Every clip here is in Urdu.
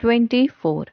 24।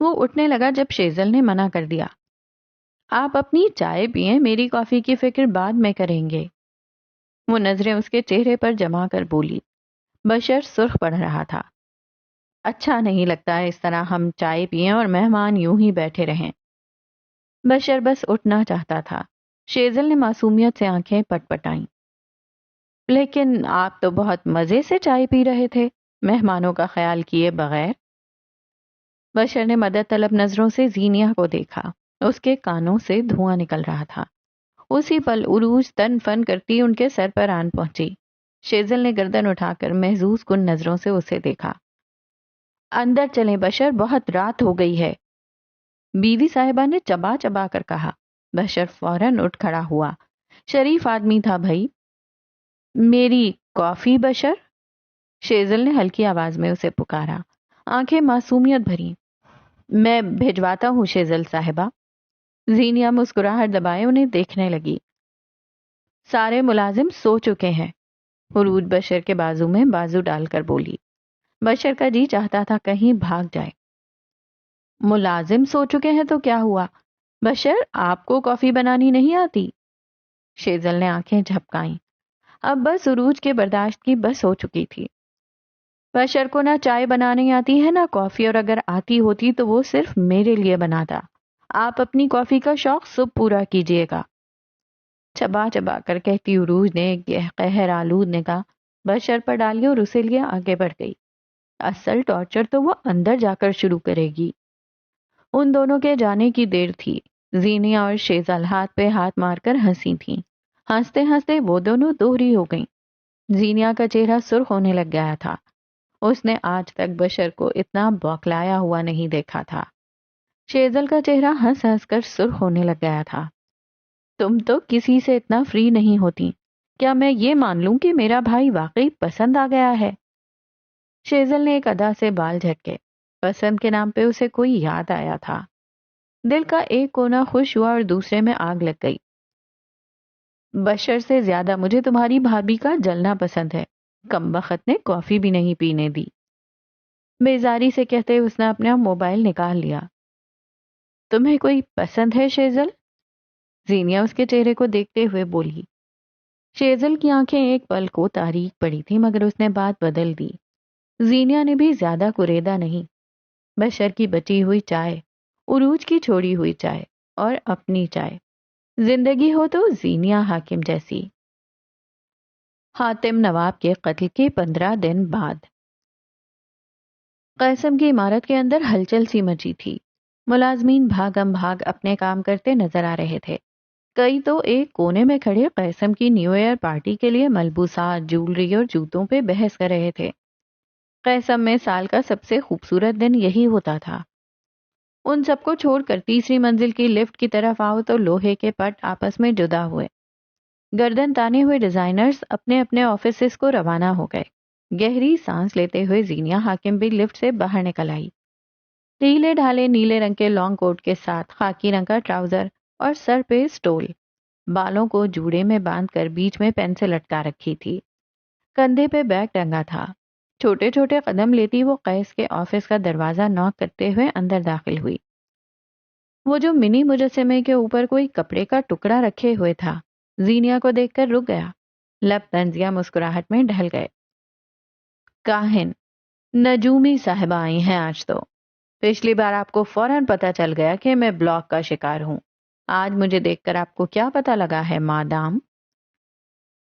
وہ اٹھنے لگا جب شیزل نے منع کر دیا. آپ اپنی چائے پئیں، میری کافی کی فکر بعد میں کریں گے. وہ نظریں اس کے چہرے پر جما کر بولی. بشر سرخ پڑ رہا تھا. اچھا نہیں لگتا اس طرح ہم چائے پئیں اور مہمان یوں ہی بیٹھے رہیں. بشر بس اٹھنا چاہتا تھا. شیزل نے معصومیت سے آنکھیں پٹ پٹائیں. لیکن آپ تو بہت مزے سے چائے پی رہے تھے، مہمانوں کا خیال کیے بغیر. بشر نے مدد طلب نظروں سے زینیا کو دیکھا. اس کے کانوں سے دھواں نکل رہا تھا. اسی پل عروج تن فن کرتی ان کے سر پر آن پہنچی. شیزل نے گردن اٹھا کر محظوظ کن نظروں سے اسے دیکھا. اندر چلیں بشر، بہت رات ہو گئی ہے، بیوی صاحبہ نے چبا چبا کر کہا. بشر فوراً اٹھ کھڑا ہوا. شریف آدمی تھا بھائی. میری کافی بشر، شیزل نے ہلکی آواز میں اسے پکارا. آنکھیں معصومیت بھری. میں بھجواتا ہوں شیزل صاحبہ. زینیا مسکراہٹ دبائے انہیں دیکھنے لگی. سارے ملازم سو چکے ہیں. عروج بشر کے بازو میں بازو ڈال کر بولی. بشر کا جی چاہتا تھا کہیں بھاگ جائے. ملازم سو چکے ہیں تو کیا ہوا؟ بشر، آپ کو کافی بنانی نہیں آتی؟ شیزل نے آنکھیں جھپکائیں. اب بس عروج کے برداشت کی بس ہو چکی تھی. بشر کو نہ چائے بنانی آتی ہے نہ کافی، اور اگر آتی ہوتی تو وہ صرف میرے لیے بناتا. آپ اپنی کافی کا شوق صبح پورا کیجیے گا. چبا چبا کر کہتی عروج نے قہر آلود نے کہا. بشر پر ڈالی اور اسے لیے آگے بڑھ گئی. اصل ٹارچر تو وہ اندر جا کر شروع کرے گی. ان دونوں کے جانے کی دیر تھی. زینیا اور شیزل ہاتھ پہ ہاتھ مار کر ہنسی تھیں. ہنستے ہنستے وہ دونوں دوہری ہو گئیں. زینیا کا چہرہ سرخ ہونے لگ گیا تھا. اس نے آج تک بشر کو اتنا بوکلایا ہوا نہیں دیکھا تھا. شیزل کا چہرہ ہنس ہنس کر سرخ ہونے لگ گیا تھا. تم تو کسی سے اتنا فری نہیں ہوتی. کیا میں یہ مان لوں کہ میرا بھائی واقعی پسند آ گیا ہے؟ شیزل نے ایک ادا سے بال جھٹکے. پسند کے نام پہ اسے کوئی یاد آیا تھا. دل کا ایک کونا خوش ہوا اور دوسرے میں آگ لگ گئی. بشر سے زیادہ مجھے تمہاری بھابھی کا جلنا پسند ہے. کمبخت نے کافی بھی نہیں پینے دی. بیزاری سے کہتے اس نے اپنا موبائل نکال لیا. تمہیں کوئی پسند ہے شیزل؟ زینیا اس کے چہرے کو دیکھتے ہوئے بولی. شیزل کی آنکھیں ایک پل کو تاریک پڑی تھی مگر اس نے بات بدل دی. زینیا نے بھی زیادہ کریدا نہیں. بشر کی بچی ہوئی چائے، عروج کی چھوڑی ہوئی چائے، اور اپنی چائے. زندگی ہو تو زینیا حاکم جیسی. حاتم نواب کے قتل کے 15 دن بعد قاسم کی عمارت کے اندر ہلچل سی مچی تھی. ملازمین بھاگم بھاگ اپنے کام کرتے نظر آ رہے تھے. کئی تو ایک کونے میں کھڑے قاسم کی نیو ایئر پارٹی کے لیے ملبوسات، جولری اور جوتوں پہ بحث کر رہے تھے. قاسم میں سال کا سب سے خوبصورت دن یہی ہوتا تھا. ان سب کو چھوڑ کر تیسری منزل کی لفٹ کی طرف آؤ تو لوہے کے پٹ آپس میں جدا ہوئے. گردن تانے ہوئے ڈیزائنرز اپنے اپنے آفیسز کو روانہ ہو گئے. گہری سانس لیتے ہوئے زینیا حاکم بھی لفٹ سے باہر نکل آئی. ڈھیلے ڈھالے نیلے رنگ کے لانگ کوٹ کے ساتھ خاکی رنگ کا ٹراؤزر اور سر پہ سٹول. بالوں کو جوڑے میں باندھ کر بیچ میں پینسل لٹکا رکھی تھی. کندھے پہ بیگ ٹنگا تھا. چھوٹے چھوٹے قدم لیتی وہ قیس کے آفس کا دروازہ ناک کرتے ہوئے اندر داخل ہوئی. وہ جو منی مجسمے کے اوپر کوئی کپڑے کا ٹکڑا رکھے ہوئے تھا، زینیا کو دیکھ کر رک گیا. لب طنزیہ مسکراہٹ میں ڈھل گئے. کاہن نجومی صاحبہ آئی ہیں آج تو. پچھلی بار آپ کو فوراً پتہ چل گیا کہ میں بلاک کا شکار ہوں. آج مجھے دیکھ کر آپ کو کیا پتہ لگا ہے مادام؟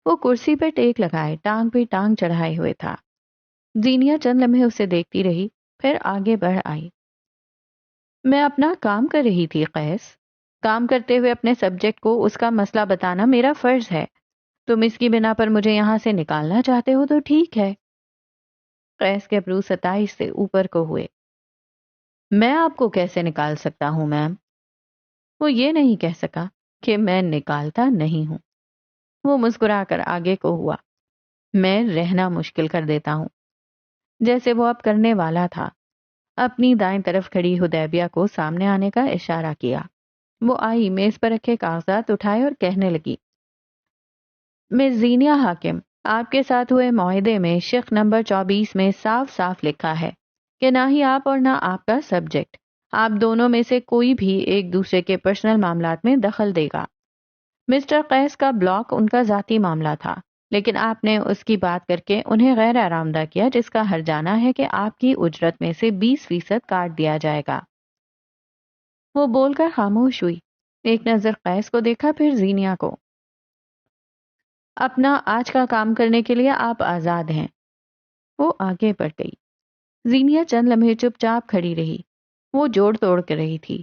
وہ کرسی پہ ٹیک لگائے ٹانگ پہ ٹانگ چڑھائے ہوئے تھا. زینیا چند لمحے اسے دیکھتی رہی، پھر آگے بڑھ آئی. میں اپنا کام کر رہی تھی قیس. کام کرتے ہوئے اپنے سبجیکٹ کو اس کا مسئلہ بتانا میرا فرض ہے. تم اس کی بنا پر مجھے یہاں سے نکالنا چاہتے ہو تو ٹھیک ہے. قیس کے ابرو 27 سے اوپر کو ہوئے. میں آپ کو کیسے نکال سکتا ہوں میم؟ وہ یہ نہیں کہہ سکا کہ میں نکالتا نہیں ہوں. وہ مسکرا کر آگے کو ہوا. میں رہنا مشکل کر دیتا ہوں، جیسے وہ اب کرنے والا تھا. اپنی دائیں طرف کھڑی حدیبیہ کو سامنے آنے کا اشارہ کیا. وہ آئی، میز پر رکھے کاغذات اٹھائے اور کہنے لگی. مس زینیا حاکم، آپ کے ساتھ ہوئے معاہدے میں شق نمبر 24 میں صاف صاف لکھا ہے کہ نہ ہی آپ اور نہ آپ کا سبجیکٹ آپ دونوں میں سے کوئی بھی ایک دوسرے کے پرسنل معاملات میں دخل دے گا۔ مسٹر قیس کا بلاک ان کا ذاتی معاملہ تھا، لیکن آپ نے اس کی بات کر کے انہیں غیر آرام دہ کیا، جس کا ہرجانہ ہے کہ آپ کی اجرت میں سے 20% کاٹ دیا جائے گا۔ وہ بول کر خاموش ہوئی، ایک نظر قیس کو دیکھا، پھر زینیا کو۔ اپنا آج کا کام کرنے کے لیے آپ آزاد ہیں۔ وہ آگے بڑھ گئی۔ زینیا چند لمحے چپ چاپ کھڑی رہی، وہ جوڑ توڑ کر رہی تھی۔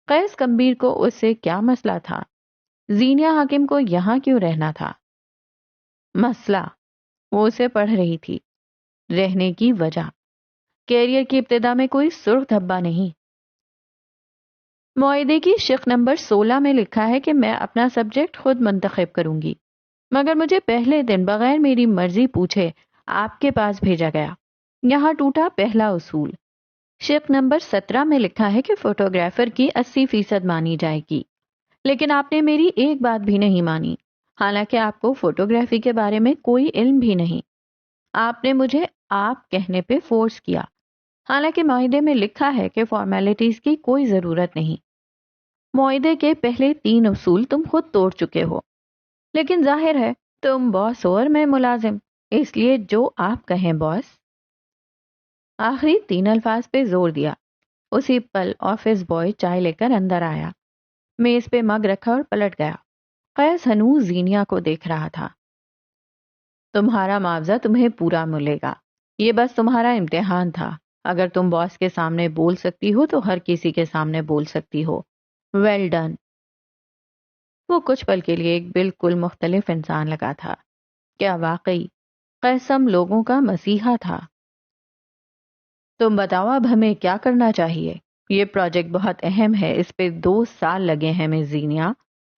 قیس کمبیر کو اس سے کیا مسئلہ تھا؟ زینیا حاکم کو یہاں کیوں رہنا تھا؟ مسئلہ، وہ اسے پڑھ رہی تھی، رہنے کی وجہ۔ کیریئر کی ابتدا میں کوئی سرخ دھبا نہیں۔ معاہدے کی شق نمبر 16 میں لکھا ہے کہ میں اپنا سبجیکٹ خود منتخب کروں گی، مگر مجھے پہلے دن بغیر میری مرضی پوچھے آپ کے پاس بھیجا گیا۔ یہاں ٹوٹا پہلا اصول۔ شق نمبر 17 میں لکھا ہے کہ فوٹوگرافر کی 80% مانی جائے گی، لیکن آپ نے میری ایک بات بھی نہیں مانی، حالانکہ آپ کو فوٹوگرافی کے بارے میں کوئی علم بھی نہیں۔ آپ نے مجھے آپ کہنے پہ فورس کیا، حالانکہ معاہدے میں لکھا ہے کہ فارمیلٹیز کی کوئی ضرورت نہیں۔ معاہدے کے پہلے 3 اصول تم خود توڑ چکے ہو، لیکن ظاہر ہے تم باس ہو اور میں ملازم، اس لیے جو آپ کہیں باس۔ آخری 3 الفاظ پہ زور دیا۔ اسی پل آفس بوائے چائے لے کر اندر آیا، میز پہ مگ رکھا اور پلٹ گیا۔ قیس ہنوز زینیا کو دیکھ رہا تھا۔ تمہارا معاوضہ تمہیں پورا ملے گا، یہ بس تمہارا امتحان تھا۔ اگر تم باس کے سامنے بول سکتی ہو تو ہر کسی کے سامنے بول سکتی ہو۔ Well done. وہ کچھ پل کے لیے ایک بالکل مختلف انسان لگا تھا۔ کیا واقعی قیسم لوگوں کا مسیحا تھا؟ تم بتاؤ اب ہمیں کیا کرنا چاہیے؟ یہ پروجیکٹ بہت اہم ہے، اس پہ 2 سال لگے ہیں مس زینیا،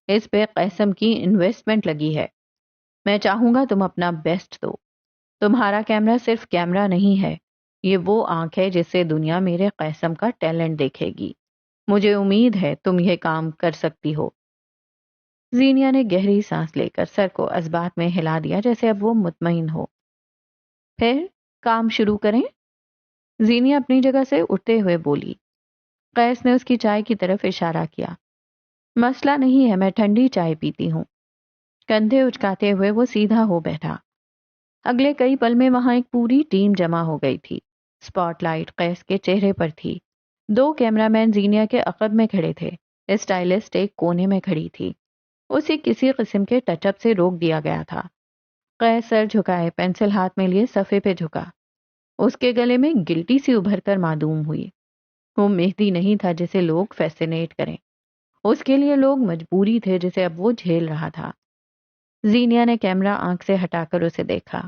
اس پہ قیسم کی انویسٹمنٹ لگی ہے۔ میں چاہوں گا تم اپنا بیسٹ دو۔ تمہارا کیمرہ صرف کیمرہ نہیں ہے، یہ وہ آنکھ ہے جس سے دنیا میرے قیسم کا ٹیلنٹ دیکھے گی۔ مجھے امید ہے تم یہ کام کر سکتی ہو۔ زینیا نے گہری سانس لے کر سر کو اثبات میں ہلا دیا، جیسے اب وہ مطمئن ہو۔ پھر کام شروع کریں؟ زینیا اپنی جگہ سے اٹھتے ہوئے بولی۔ قیس نے اس کی چائے کی طرف اشارہ کیا۔ مسئلہ نہیں ہے، میں ٹھنڈی چائے پیتی ہوں۔ کندھے اچکاتے ہوئے وہ سیدھا ہو بیٹھا۔ اگلے کئی پل میں وہاں ایک پوری ٹیم جمع ہو گئی تھی۔ سپاٹ لائٹ قیس کے چہرے پر تھی۔ 2 کیمرہ مین زینیا کے عقب میں کھڑے تھے، اسٹائلسٹ ایک کونے میں کھڑی تھی۔ اسے کسی قسم کے ٹچ اپ سے روک دیا گیا تھا۔ قیس سر جھکائے، پینسل ہاتھ میں لیے صفحے پہ جھکا۔ اس کے گلے میں گلٹی سی ابھر کر معدوم ہوئی۔ وہ مہدی نہیں تھا جسے لوگ فیسینیٹ کریں، اس کے لیے لوگ مجبوری تھے جسے اب وہ جھیل رہا تھا۔ زینیا نے کیمرہ آنکھ سے ہٹا کر اسے دیکھا۔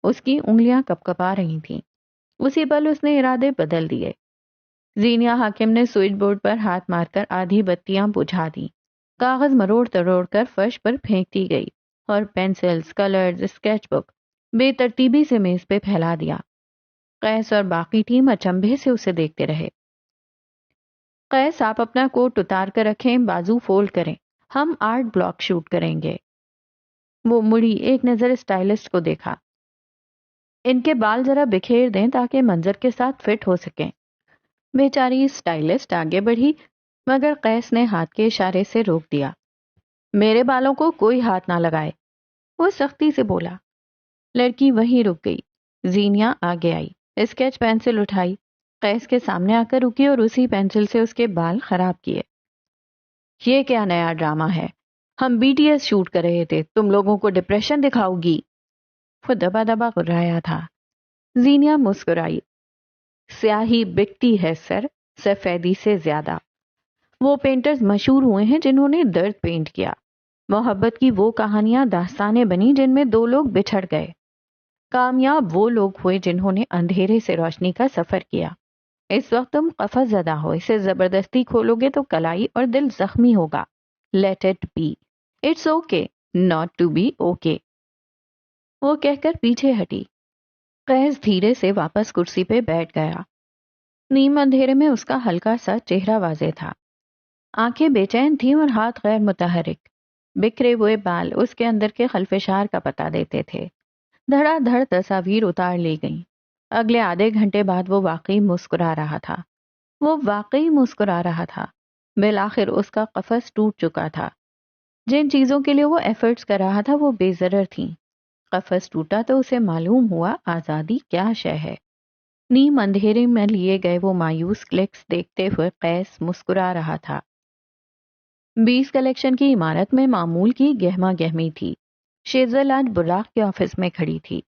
اس کی انگلیاں کپکپا رہی تھیں۔ اسی پل اس نے ارادے بدل دیے۔ زینیا حاکم نے سوئچ بورڈ پر ہاتھ مار کر آدھی بتیاں بجھا دی۔ کاغذ مروڑ تروڑ کر فرش پر پھینکتی گئی اور پینسلز، کلرز، اسکیچ بک بے ترتیبی سے میز پہ پھیلا دیا۔ قیس اور باقی ٹیم اچنبھے سے اسے دیکھتے رہے۔ قیس، آپ اپنا کوٹ اتار کر رکھیں، بازو فولڈ کریں، ہم آرٹ بلاک شوٹ کریں گے۔ وہ مڑی، ایک نظر اسٹائلسٹ کو دیکھا۔ ان کے بال ذرا بکھیر دیں تاکہ منظر کے ساتھ فٹ ہو سکیں۔ بیچاری اسٹائلسٹ آگے بڑھی، مگر قیس نے ہاتھ کے اشارے سے روک دیا۔ میرے بالوں کو کوئی ہاتھ نہ لگائے، وہ سختی سے بولا۔ لڑکی وہیں رک گئی۔ زینیا آگے آئی، اسکیچ پینسل اٹھائی، قیس کے سامنے آ کر رکی اور اسی پینسل سے اس کے بال خراب کیے۔ یہ کیا نیا ڈرامہ ہے؟ ہم BTS شوٹ کر رہے تھے، تم لوگوں کو ڈپریشن دکھاؤ گی؟ وہ دبا دبا گرایا تھا۔ زینیا مسکرائی۔ سیاہی بکتی ہے سر، سفیدی سے زیادہ۔ وہ پینٹرز مشہور ہوئے ہیں جنہوں نے درد پینٹ کیا۔ محبت کی وہ کہانیاں داستانیں بنی جن میں 2 لوگ بچھڑ گئے۔ کامیاب وہ لوگ ہوئے جنہوں نے اندھیرے سے روشنی کا سفر کیا۔ اس وقت تم قفس زدہ ہو، اسے زبردستی کھولو گے تو کلائی اور دل زخمی ہوگا۔ Let it be, it's okay not to be okay. وہ کہہ کر پیچھے ہٹی۔ قیس دھیرے سے واپس کرسی پہ بیٹھ گیا۔ نیم اندھیرے میں اس کا ہلکا سا چہرہ واضح تھا، آنکھیں بے چین تھیں اور ہاتھ غیر متحرک۔ بکھرے ہوئے بال اس کے اندر کے خلفشار کا پتہ دیتے تھے۔ دھڑا دھڑ تصاویر اتار لی گئیں۔ اگلے آدھے گھنٹے بعد وہ واقعی مسکرا رہا تھا۔ وہ واقعی مسکرا رہا تھا. بالآخر اس کا قفس ٹوٹ چکا تھا. جن چیزوں کے لیے وہ ایفرٹس کر رہا تھا وہ بے ضرر تھیں. قفس ٹوٹا تو اسے معلوم ہوا آزادی کیا شے ہے. نیم اندھیرے میں لیے گئے وہ مایوس کلکس دیکھتے ہوئے قیس مسکرا رہا تھا. 20 کلیکشن کی عمارت میں معمول کی گہما گہمی تھی. شیزل آج براق کے آفس میں کھڑی تھی.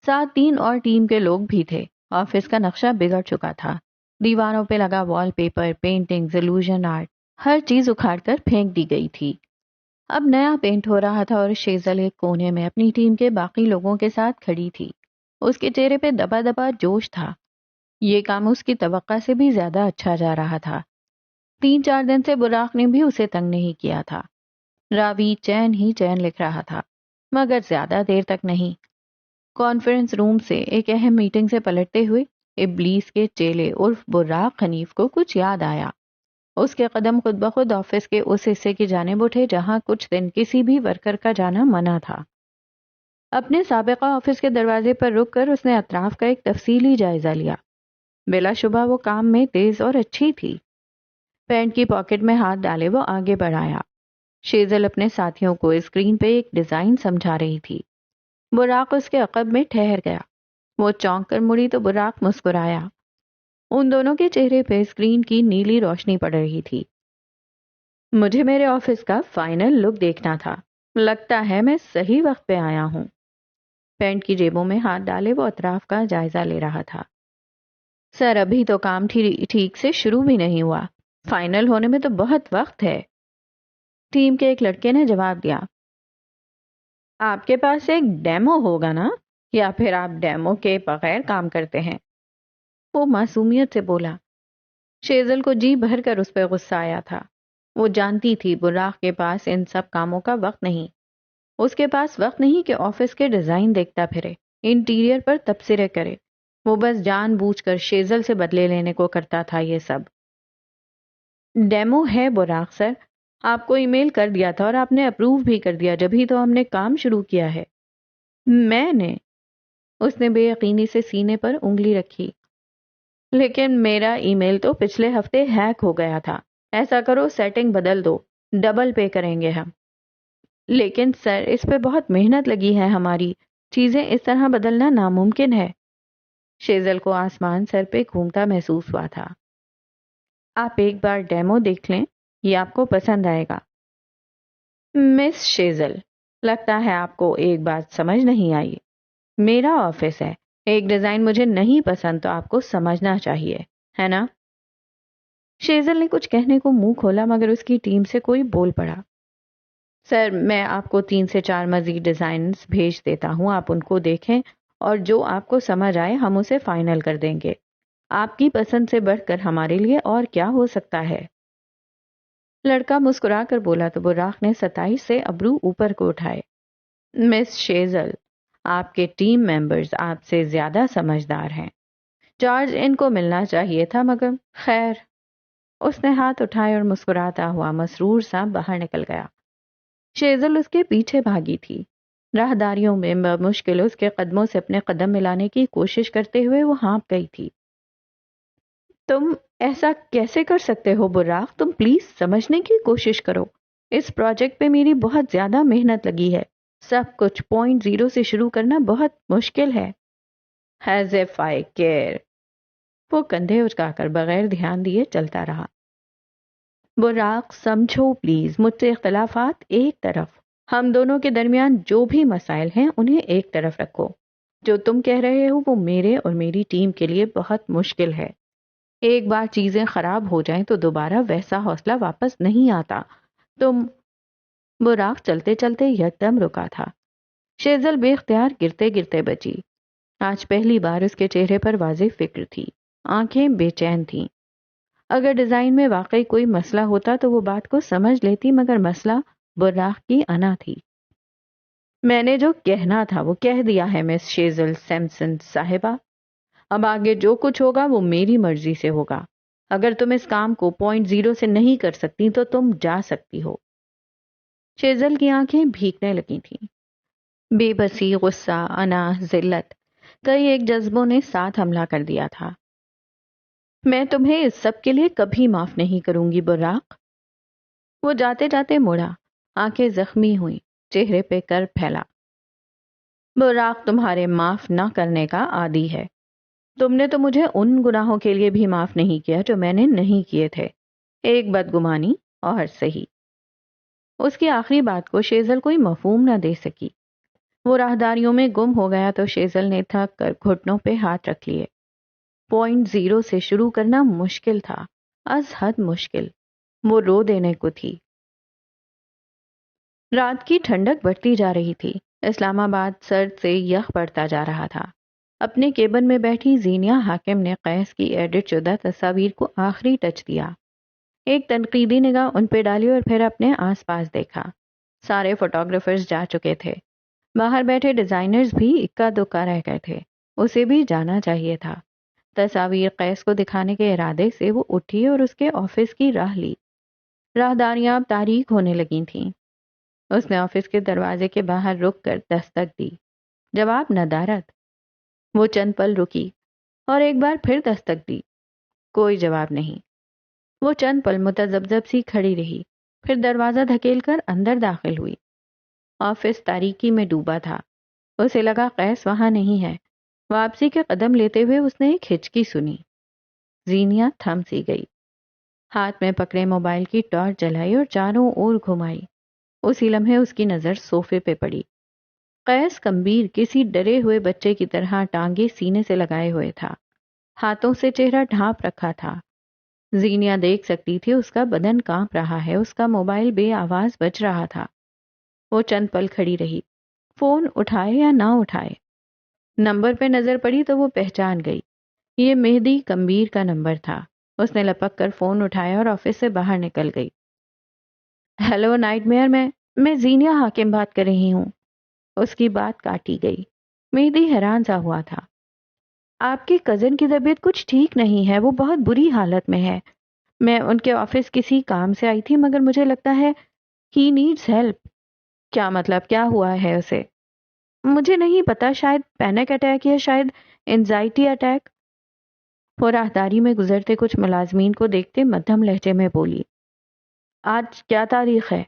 ساتھ 3 اور ٹیم کے لوگ بھی تھے. آفس کا نقشہ بگڑ چکا تھا. دیواروں پہ لگا wall paper, paintings, illusion art, ہر چیز اکھاڑ کر پھینک دی گئی تھی. اب نیا پینٹ ہو رہا تھا اور شیزل ایک کونے میں اپنی ٹیم کے باقی لوگوں کے ساتھ کھڑی تھی. اس کے چہرے پہ دبا دبا جوش تھا. یہ کام اس کی توقع سے بھی زیادہ اچھا جا رہا تھا. 3-4 دن سے براق نے بھی اسے تنگ نہیں کیا تھا. راوی چین ہی چین لکھ رہا تھا، مگر زیادہ دیر تک نہیں. کانفرنس روم سے ایک اہم میٹنگ سے پلٹتے ہوئے ابلیس کے چیلے عرف براق حنیف کو کچھ یاد آیا. اس کے قدم خود بخود آفس کے اس حصے کی جانب اٹھے جہاں کچھ دن کسی بھی ورکر کا جانا منع تھا. اپنے سابقہ آفس کے دروازے پر رک کر اس نے اطراف کا ایک تفصیلی جائزہ لیا. بلا شبہ وہ کام میں تیز اور اچھی تھی. پینٹ کی پاکٹ میں ہاتھ ڈالے وہ آگے بڑھایا. شیزل اپنے ساتھیوں کو اسکرین پہ ایک ڈیزائن سمجھا رہی تھی. براق اس کے عقب میں ٹھہر گیا. وہ چونک کر مڑی تو براق مسکرایا. ان دونوں کے چہرے پہ اسکرین کی نیلی روشنی پڑ رہی تھی. مجھے میرے آفس کا فائنل لک دیکھنا تھا. لگتا ہے میں صحیح وقت پہ آیا ہوں. پینٹ کی جیبوں میں ہاتھ ڈالے وہ اطراف کا جائزہ لے رہا تھا. سر ابھی تو کام ٹھیک سے شروع بھی نہیں ہوا. فائنل ہونے میں تو بہت وقت ہے. ٹیم کے ایک لڑکے نے جواب دیا. آپ کے پاس ایک ڈیمو ہوگا نا، یا پھر آپ ڈیمو کے بغیر کام کرتے ہیں؟ وہ معصومیت سے بولا. شیزل کو جی بھر کر اس پہ غصہ آیا تھا. وہ جانتی تھی براق کے پاس ان سب کاموں کا وقت نہیں. اس کے پاس وقت نہیں کہ آفس کے ڈیزائن دیکھتا پھرے، انٹیریئر پر تبصرے کرے. وہ بس جان بوجھ کر شیزل سے بدلے لینے کو کرتا تھا یہ سب. ڈیمو ہے براق سر، آپ کو ای میل کر دیا تھا اور آپ نے اپروو بھی کر دیا، جبھی تو ہم نے کام شروع کیا ہے. میں نے؟ اس نے بے یقینی سے سینے پر انگلی رکھی. لیکن میرا ای میل تو پچھلے ہفتے ہیک ہو گیا تھا. ایسا کرو سیٹنگ بدل دو، ڈبل پے کریں گے ہم. لیکن سر اس پہ بہت محنت لگی ہے ہماری، چیزیں اس طرح بدلنا ناممکن ہے. شیزل کو آسمان سر پہ گھومتا محسوس ہوا تھا. آپ ایک بار ڈیمو دیکھ لیں، یہ آپ کو پسند آئے گا. مس شیزل، لگتا ہے آپ کو ایک بات سمجھ نہیں آئی. میرا آفس ہے، ایک ڈیزائن مجھے نہیں پسند تو آپ کو سمجھنا چاہیے، ہے نا؟ شیزل نے کچھ کہنے کو منہ کھولا مگر اس کی ٹیم سے کوئی بول پڑا. سر میں آپ کو 3 سے 4 مزید ڈیزائنز بھیج دیتا ہوں، آپ ان کو دیکھیں اور جو آپ کو سمجھ آئے ہم اسے فائنل کر دیں گے. آپ کی پسند سے بڑھ کر ہمارے لیے اور کیا ہو سکتا ہے؟ لڑکا مسکرا کر بولا تو براق نے 27 سے ابرو اوپر کو اٹھائے. مس شیزل، آپ کے ٹیم ممبرز آپ سے زیادہ سمجھدار ہیں. چارج ان کو ملنا چاہیے تھا مگر خیر. اس نے ہاتھ اٹھائے اور مسکراتا ہوا مسرور سا باہر نکل گیا. شیزل اس کے پیچھے بھاگی تھی. راہداریوں میں بمشکل اس کے قدموں سے اپنے قدم ملانے کی کوشش کرتے ہوئے وہ ہانپ گئی تھی. تم ایسا کیسے کر سکتے ہو براق؟ تم پلیز سمجھنے کی کوشش کرو. اس پروجیکٹ پہ میری بہت زیادہ محنت لگی ہے. سب کچھ پوائنٹ زیرو سے شروع کرنا بہت مشکل ہے. As if I care. وہ کندھے اچکا کر بغیر دھیان دیے چلتا رہا. براق سمجھو پلیز، مجھ سے اختلافات ایک طرف. ہم دونوں کے درمیان جو بھی مسائل ہیں انہیں ایک طرف رکھو. جو تم کہہ رہے ہو وہ میرے اور میری ٹیم کے لیے بہت مشکل ہے. ایک بار چیزیں خراب ہو جائیں تو دوبارہ ویسا حوصلہ واپس نہیں آتا. تم براق چلتے چلتے یکدم رکا تھا. شیزل بے اختیار گرتے گرتے بچی. آج پہلی بار اس کے چہرے پر واضح فکر تھی. آنکھیں بے چین تھیں. اگر ڈیزائن میں واقعی کوئی مسئلہ ہوتا تو وہ بات کو سمجھ لیتی مگر مسئلہ براق کی انا تھی. میں نے جو کہنا تھا وہ کہہ دیا ہے مس شیزل سیمسن صاحبہ. اب آگے جو کچھ ہوگا وہ میری مرضی سے ہوگا. اگر تم اس کام کو پوائنٹ زیرو سے نہیں کر سکتی تو تم جا سکتی ہو. شیزل کی آنکھیں بھیگنے لگی تھیں. بے بسی، غصہ، انا، ذلت، کئی ایک جذبوں نے ساتھ حملہ کر دیا تھا. میں تمہیں اس سب کے لیے کبھی معاف نہیں کروں گی براق۔ وہ جاتے جاتے مڑا، آنکھیں زخمی ہوئیں، چہرے پہ کر پھیلا۔ براق تمہارے معاف نہ کرنے کا عادی ہے۔ تم نے تو مجھے ان گناہوں کے لیے بھی معاف نہیں کیا جو میں نے نہیں کیے تھے، ایک بدگمانی اور صحیح۔ اس کی آخری بات کو شیزل کوئی مفہوم نہ دے سکی۔ وہ راہداریوں میں گم ہو گیا تو شیزل نے تھک کر گھٹنوں پہ ہاتھ رکھ لیے۔ پوائنٹ زیرو سے شروع کرنا مشکل تھا، از حد مشکل۔ وہ رو دینے کو تھی۔ رات کی ٹھنڈک بڑھتی جا رہی تھی، اسلام آباد سرد سے یخ پڑتا جا رہا تھا۔ اپنے کیبن میں بیٹھی زینیہ حاکم نے قیس کی ایڈٹ شدہ تصاویر کو آخری ٹچ دیا۔ ایک تنقیدی نگاہ ان پہ ڈالی اور پھر اپنے آس پاس دیکھا۔ سارے فوٹوگرافرز جا چکے تھے، باہر بیٹھے ڈیزائنرز بھی اکا دکا رہ گئے تھے، اسے بھی جانا چاہیے تھا۔ تصاویر قیس کو دکھانے کے ارادے سے وہ اٹھی اور اس کے آفس کی راہ لی۔ راہداریاں اب تاریک ہونے لگی تھیں۔ اس نے آفس کے دروازے کے باہر رک کر دستک دی۔ جواب ندارت۔ وہ چند پل رکی اور ایک بار پھر دستک دی۔ کوئی جواب نہیں۔ وہ چند پل متذبذب سی کھڑی رہی، پھر دروازہ دھکیل کر اندر داخل ہوئی۔ آفس تاریکی میں ڈوبا تھا۔ اسے لگا قیس وہاں نہیں ہے۔ واپسی کے قدم لیتے ہوئے اس نے ایک ہچکی سنی۔ زینیہ تھم سی گئی، ہاتھ میں پکڑے موبائل کی ٹارچ جلائی اور چاروں اور گھمائی۔ اسی لمحے اس کی نظر صوفے پہ پڑی۔ قیس کمبیر کسی ڈرے ہوئے بچے کی طرح ٹانگیں سینے سے لگائے ہوئے تھا، ہاتھوں سے چہرہ ڈھانپ رکھا تھا۔ زینیہ دیکھ سکتی تھی اس کا بدن کانپ رہا ہے، اس کا موبائل بے آواز بج رہا تھا۔ وہ چند پل کھڑی رہی، فون اٹھائے یا نہ اٹھائے۔ نمبر پہ نظر پڑی تو وہ پہچان گئی، یہ مہدی کمبیر کا نمبر تھا۔ اس نے لپک کر فون اٹھایا اور آفس سے باہر نکل گئی۔ ہیلو نائٹ میئر، میں زینیہ حاکم بات کر رہی ہوں۔ اس کی بات کاٹی گئی۔ مہدی حیران سا ہوا تھا۔ آپ کے کزن کی طبیعت کچھ ٹھیک نہیں ہے، وہ بہت بری حالت میں ہے۔ میں ان کے آفس کسی کام سے آئی تھی مگر مجھے لگتا ہے ہی نیڈز ہیلپ۔ کیا مطلب، کیا ہوا ہے اسے؟ مجھے نہیں پتا، شاید پینک اٹیک یا شاید انزائٹی اٹیک۔ وہ راہداری میں گزرتے کچھ ملازمین کو دیکھتے مدھم لہجے میں بولی۔ آج کیا تاریخ ہے؟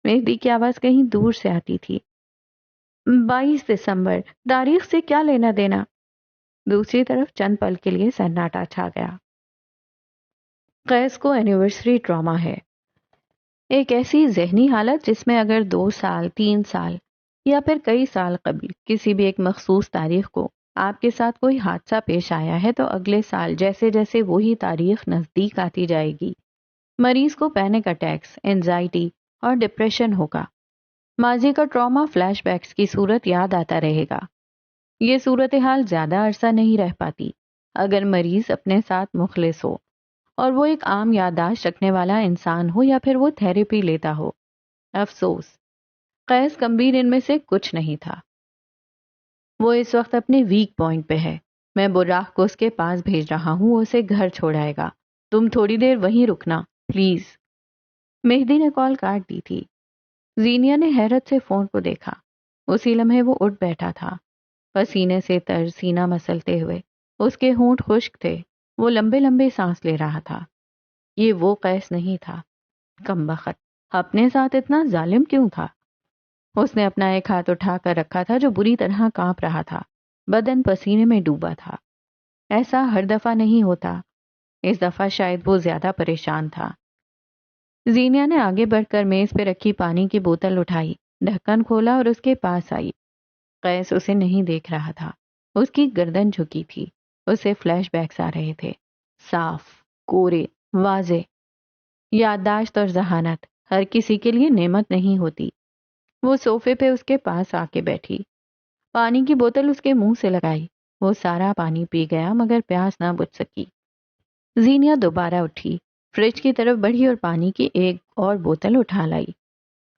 مہدی کی آواز کہیں دور سے آتی تھی۔ 22 دسمبر، تاریخ سے کیا لینا دینا؟ دوسری طرف چند پل کے لیے سناٹا چھا گیا۔ قیس کو اینیورسری ٹراما ہے، ایک ایسی ذہنی حالت جس میں اگر 2 سال، 3 سال یا پھر کئی سال قبل کسی بھی ایک مخصوص تاریخ کو آپ کے ساتھ کوئی حادثہ پیش آیا ہے تو اگلے سال جیسے جیسے وہی تاریخ نزدیک آتی جائے گی، مریض کو پینک اٹیکس، انزائٹی اور ڈپریشن ہوگا۔ ماضی کا ٹراما فلیش بیکس کی صورت یاد آتا رہے گا۔ یہ صورتحال زیادہ عرصہ نہیں رہ پاتی اگر مریض اپنے ساتھ مخلص ہو اور وہ ایک عام یادداشت رکھنے والا انسان ہو یا پھر وہ تھیراپی لیتا ہو۔ افسوس، قیس کمبیر ان میں سے کچھ نہیں تھا۔ وہ اس وقت اپنے ویک پوائنٹ پہ ہے۔ میں براق کو اس کے پاس بھیج رہا ہوں، وہ اسے گھر چھوڑائے گا۔ تم تھوڑی دیر وہیں رکنا پلیز۔ مہدی نے کال کاٹ دی تھی۔ زینیہ نے حیرت سے فون کو دیکھا۔ اسی لمحے وہ اٹھ بیٹھا تھا، پسینے سے تر سینہ مسلتے ہوئے۔ اس کے ہونٹ خشک تھے، وہ لمبے لمبے سانس لے رہا تھا۔ یہ وہ قیس نہیں تھا۔ کمبخت، اپنے ساتھ اتنا ظالم کیوں تھا؟ اس نے اپنا ایک ہاتھ اٹھا کر رکھا تھا جو بری طرح کانپ رہا تھا، بدن پسینے میں ڈوبا تھا۔ ایسا ہر دفعہ نہیں ہوتا، اس دفعہ شاید وہ زیادہ پریشان تھا۔ زینیہ نے آگے بڑھ کر میز پہ رکھی پانی کی بوتل اٹھائی، ڈھکن کھولا اور اس کے پاس آئی۔ قیس اسے نہیں دیکھ رہا تھا، اس کی گردن جھکی تھی۔ اسے فلیش بیکس آ رہے تھے، صاف، کورے، واضح۔ یادداشت اور ذہانت ہر کسی کے لیے نعمت نہیں ہوتی۔ وہ صوفے پہ اس کے پاس آ کے بیٹھی، پانی کی بوتل اس کے منہ سے لگائی۔ وہ سارا پانی پی گیا مگر پیاس نہ بجھ سکی۔ زینیہ دوبارہ اٹھی، فریج کی طرف بڑھی اور پانی کی ایک اور بوتل اٹھا لائی۔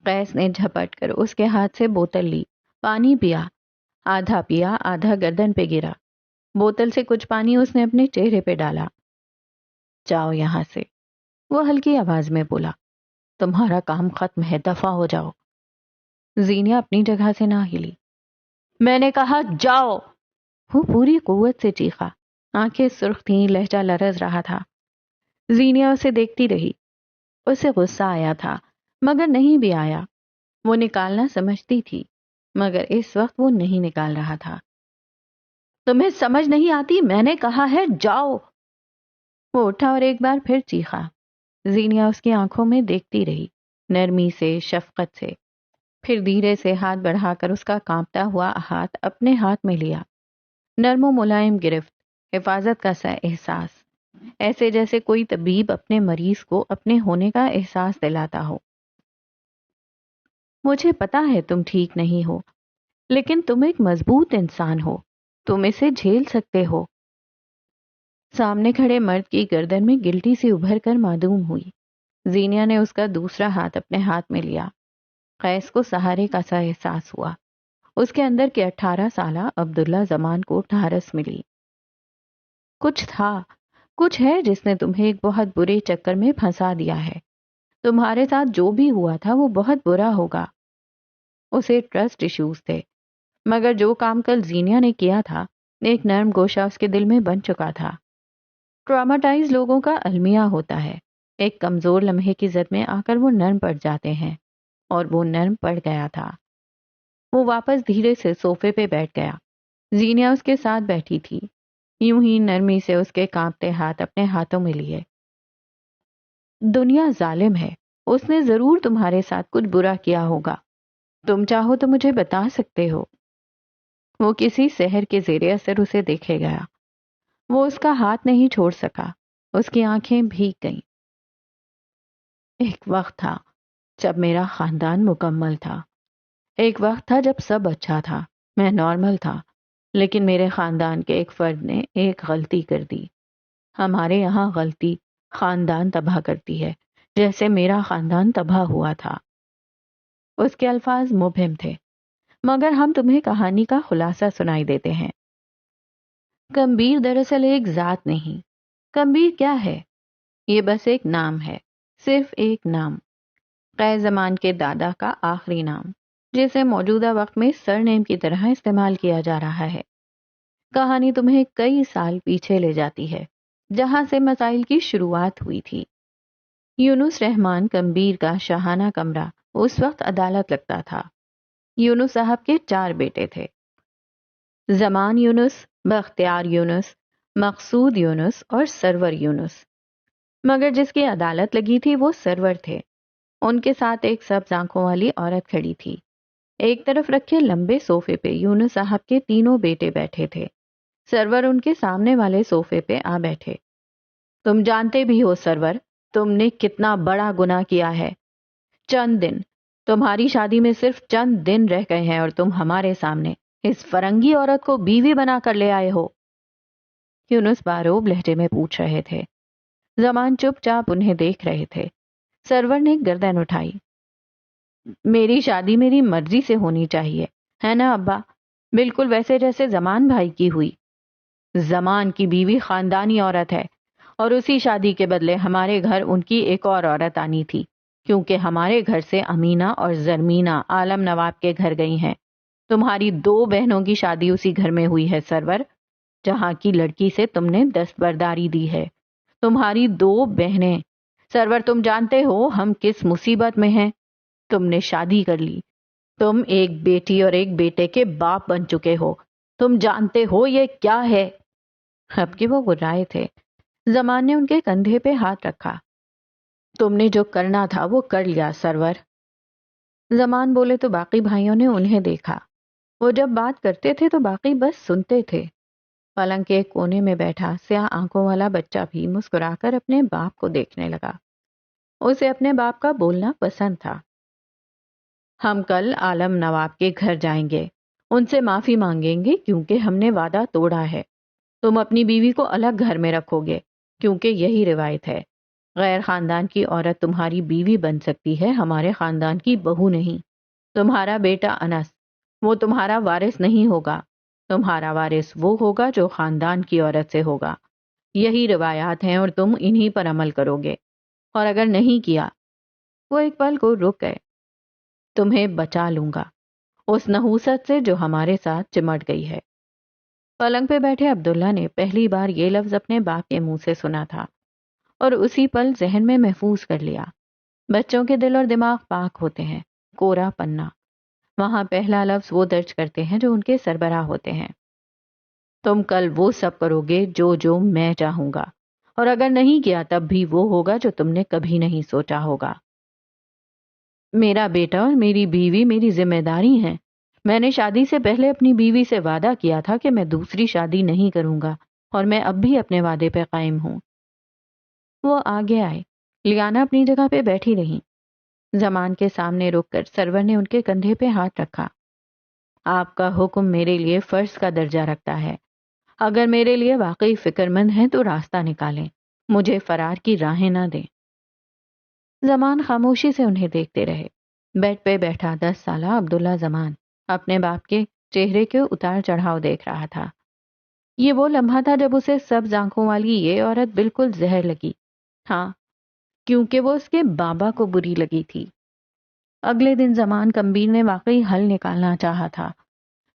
قیس نے جھپٹ کر اس کے ہاتھ سے بوتل لی، پانی پیا، آدھا گردن پہ گرا۔ بوتل سے کچھ پانی اس نے اپنے چہرے پہ ڈالا۔ جاؤ یہاں سے، وہ ہلکی آواز میں بولا۔ تمہارا کام ختم ہے، دفع ہو جاؤ۔ زینیہ اپنی جگہ سے نہ ہلی۔ میں نے کہا جاؤ، وہ پوری قوت سے چیخا۔ آنکھیں سرخ تھیں، لہجہ لرز رہا تھا۔ زینیا اسے دیکھتی رہی۔ اسے غصہ آیا تھا مگر نہیں بھی آیا۔ وہ نکالنا سمجھتی تھی مگر اس وقت وہ نہیں نکال رہا تھا۔ تمہیں سمجھ نہیں آتی، میں نے کہا ہے جاؤ۔ وہ اٹھا اور ایک بار پھر چیخا۔ زینیا اس کی آنکھوں میں دیکھتی رہی، نرمی سے، شفقت سے، پھر دھیرے سے ہاتھ بڑھا کر اس کا کانپتا ہوا ہاتھ اپنے ہاتھ میں لیا۔ نرم و ملائم گرفت، حفاظت کا سا احساس، ایسے جیسے کوئی طبیب اپنے مریض کو اپنے ہونے کا احساس دلاتا ہو۔ مجھے پتا ہے تم ٹھیک نہیں ہو، لیکن تم ایک مضبوط انسان ہو، تم اسے جھیل سکتے ہو۔ سامنے کھڑے مرد کی گردن میں گلٹی سی ابھر کر معدوم ہوئی۔ زینیا نے اس کا دوسرا ہاتھ اپنے ہاتھ میں لیا۔ قیس کو سہارے کا سا احساس ہوا۔ اس کے اندر کے 18 سالہ عبداللہ زمان کو ڈھارس ملی۔ کچھ تھا، کچھ ہے جس نے تمہیں ایک بہت برے چکر میں پھنسا دیا ہے۔ تمہارے ساتھ جو بھی ہوا تھا وہ بہت برا ہوگا۔ اسے ٹرسٹ ایشوز تھے، مگر جو کام کل زینیا نے کیا تھا، ایک نرم گوشہ اس کے دل میں بن چکا تھا۔ ٹراماٹائز لوگوں کا المیہ ہوتا ہے، ایک کمزور لمحے کی زد میں آ کر وہ نرم پڑ جاتے ہیں، اور وہ نرم پڑ گیا تھا۔ وہ واپس دھیرے سے صوفے پہ بیٹھ گیا۔ زینیا اس کے ساتھ بیٹھی تھی، یوں ہی نرمی سے اس کے کانپتے ہاتھ اپنے ہاتھوں میں لیے۔ دنیا ظالم ہے، اس نے ضرور تمہارے ساتھ کچھ برا کیا ہوگا، تم چاہو تو مجھے بتا سکتے ہو۔ وہ کسی سحر کے زیر اثر اسے دیکھے گیا۔ وہ اس کا ہاتھ نہیں چھوڑ سکا، اس کی آنکھیں بھیگ گئیں۔ ایک وقت تھا جب میرا خاندان مکمل تھا، ایک وقت تھا جب سب اچھا تھا، میں نارمل تھا، لیکن میرے خاندان کے ایک فرد نے ایک غلطی کر دی۔ ہمارے یہاں غلطی خاندان تباہ کرتی ہے، جیسے میرا خاندان تباہ ہوا تھا۔ اس کے الفاظ مبہم تھے، مگر ہم تمہیں کہانی کا خلاصہ سنائی دیتے ہیں۔ کمبیر دراصل ایک ذات نہیں۔ کمبیر کیا ہے؟ یہ بس ایک نام ہے، صرف ایک نام، قیس زمان کے دادا کا آخری نام، جسے موجودہ وقت میں سر نیم کی طرح استعمال کیا جا رہا ہے۔ کہانی تمہیں کئی سال پیچھے لے جاتی ہے، جہاں سے مسائل کی شروعات ہوئی تھی۔ یونس رحمان کمبیر کا شاہانہ کمرہ اس وقت عدالت لگتا تھا۔ یونس صاحب کے 4 بیٹے تھے، زمان یونس، بختیار یونس، مقصود یونس اور سرور یونس، مگر جس کی عدالت لگی تھی وہ سرور تھے۔ ان کے ساتھ ایک سبز آنکھوں والی عورت کھڑی تھی۔ ایک طرف رکھے لمبے صوفے پہ یونس صاحب کے 3 بیٹے بیٹھے تھے۔ سرور ان کے سامنے والے صوفے پہ آ بیٹھے۔ تم جانتے بھی ہو سرور، تم نے کتنا بڑا گناہ کیا ہے۔ چند دن، تمہاری شادی میں صرف چند دن رہ گئے ہیں اور تم ہمارے سامنے اس فرنگی عورت کو بیوی بنا کر لے آئے ہو۔ یونس باروب لہجے میں پوچھ رہے تھے۔ زمان چپ چاپ انہیں دیکھ رہے تھے۔ سرور نے گردن اٹھائی۔ میری شادی میری مرضی سے ہونی چاہیے، ہے نا ابا؟ بالکل ویسے جیسے زمان بھائی کی ہوئی۔ زمان کی بیوی خاندانی عورت ہے، اور اسی شادی کے بدلے ہمارے گھر ان کی ایک اور عورت آنی تھی، کیونکہ ہمارے گھر سے امینہ اور زرمینہ عالم نواب کے گھر گئی ہیں۔ تمہاری 2 بہنوں کی شادی اسی گھر میں ہوئی ہے سرور، جہاں کی لڑکی سے تم نے دستبرداری دی ہے۔ تمہاری 2 بہنیں۔ سرور تم جانتے ہو ہم کس مصیبت میں ہیں۔ تم نے شادی کر لی، تم ایک بیٹی اور ایک بیٹے کے باپ بن چکے ہو۔ تم جانتے ہو یہ کیا ہے؟ اب کہ وہ گرائے تھے، زمان نے ان کے کندھے پہ ہاتھ رکھا۔ تم نے جو کرنا تھا وہ کر لیا سرور۔ زمان بولے تو باقی بھائیوں نے انہیں دیکھا۔ وہ جب بات کرتے تھے تو باقی بس سنتے تھے۔ پلنگ کے ایک کونے میں بیٹھا سیاہ آنکھوں والا بچہ بھی مسکرا کر اپنے باپ کو دیکھنے لگا۔ اسے اپنے باپ کا بولنا پسند تھا۔ ہم کل عالم نواب کے گھر جائیں گے، ان سے معافی مانگیں گے کیونکہ ہم نے وعدہ توڑا ہے۔ تم اپنی بیوی کو الگ گھر میں رکھو گے کیونکہ یہی روایت ہے۔ غیر خاندان کی عورت تمہاری بیوی بن سکتی ہے، ہمارے خاندان کی بہو نہیں۔ تمہارا بیٹا انس، وہ تمہارا وارث نہیں ہوگا۔ تمہارا وارث وہ ہوگا جو خاندان کی عورت سے ہوگا۔ یہی روایات ہیں اور تم انہی پر عمل کرو گے، اور اگر نہیں کیا، وہ ایک پل کو رک گئے، تمہیں بچا لوں گا اس نحوست سے جو ہمارے ساتھ چمٹ گئی ہے۔ پلنگ پہ بیٹھے عبداللہ نے پہلی بار یہ لفظ اپنے باپ کے منہ سے سنا تھا اور اسی پل ذہن میں محفوظ کر لیا۔ بچوں کے دل اور دماغ پاک ہوتے ہیں، کورا پنا۔ وہاں پہلا لفظ وہ درج کرتے ہیں جو ان کے سربراہ ہوتے ہیں۔ تم کل وہ سب کرو گے جو میں چاہوں گا، اور اگر نہیں کیا تب بھی وہ ہوگا جو تم نے کبھی نہیں سوچا ہوگا۔ میرا بیٹا اور میری بیوی میری ذمہ داری ہیں۔ میں نے شادی سے پہلے اپنی بیوی سے وعدہ کیا تھا کہ میں دوسری شادی نہیں کروں گا، اور میں اب بھی اپنے وعدے پہ قائم ہوں۔ وہ آگے آئے، لیانا اپنی جگہ پہ بیٹھی رہی۔ زمان کے سامنے رک کر سرور نے ان کے کندھے پہ ہاتھ رکھا۔ آپ کا حکم میرے لیے فرض کا درجہ رکھتا ہے۔ اگر میرے لیے واقعی فکر مند ہیں تو راستہ نکالیں، مجھے فرار کی راہیں نہ دیں۔ زمان خاموشی سے انہیں دیکھتے رہے۔ بیڈ پہ بیٹھا 10 سالہ عبداللہ زمان اپنے باپ کے چہرے کے اتار چڑھاؤ دیکھ رہا تھا۔ یہ وہ لمحہ تھا جب اسے سبز آنکھوں والی یہ عورت بالکل زہر لگی، ہاں، کیونکہ وہ اس کے بابا کو بری لگی تھی۔ اگلے دن زمان کمبیر نے واقعی حل نکالنا چاہا تھا،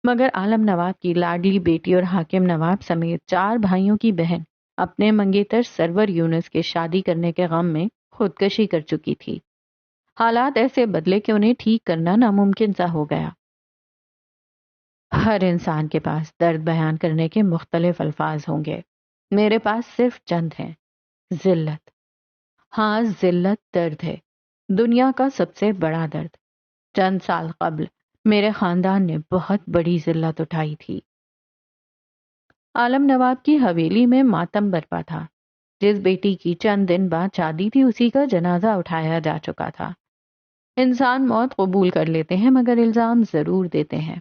مگر عالم نواب کی لاڈلی بیٹی اور حاکم نواب سمیت 4 بھائیوں کی بہن اپنے منگیتر سرور یونس کے شادی کرنے کے غم میں خودکشی کر چکی تھی۔ حالات ایسے بدلے کہ انہیں ٹھیک کرنا ناممکن سا ہو گیا۔ ہر انسان کے پاس درد بیان کرنے کے مختلف الفاظ ہوں گے، میرے پاس صرف چند ہیں۔ ذلت، ہاں ذلت درد ہے، دنیا کا سب سے بڑا درد۔ چند سال قبل میرے خاندان نے بہت بڑی ذلت اٹھائی تھی۔ عالم نواب کی حویلی میں ماتم برپا تھا۔ جس بیٹی کی چند دن بعد شادی تھی اسی کا جنازہ اٹھایا جا چکا تھا۔ انسان موت قبول کر لیتے ہیں مگر الزام ضرور دیتے ہیں،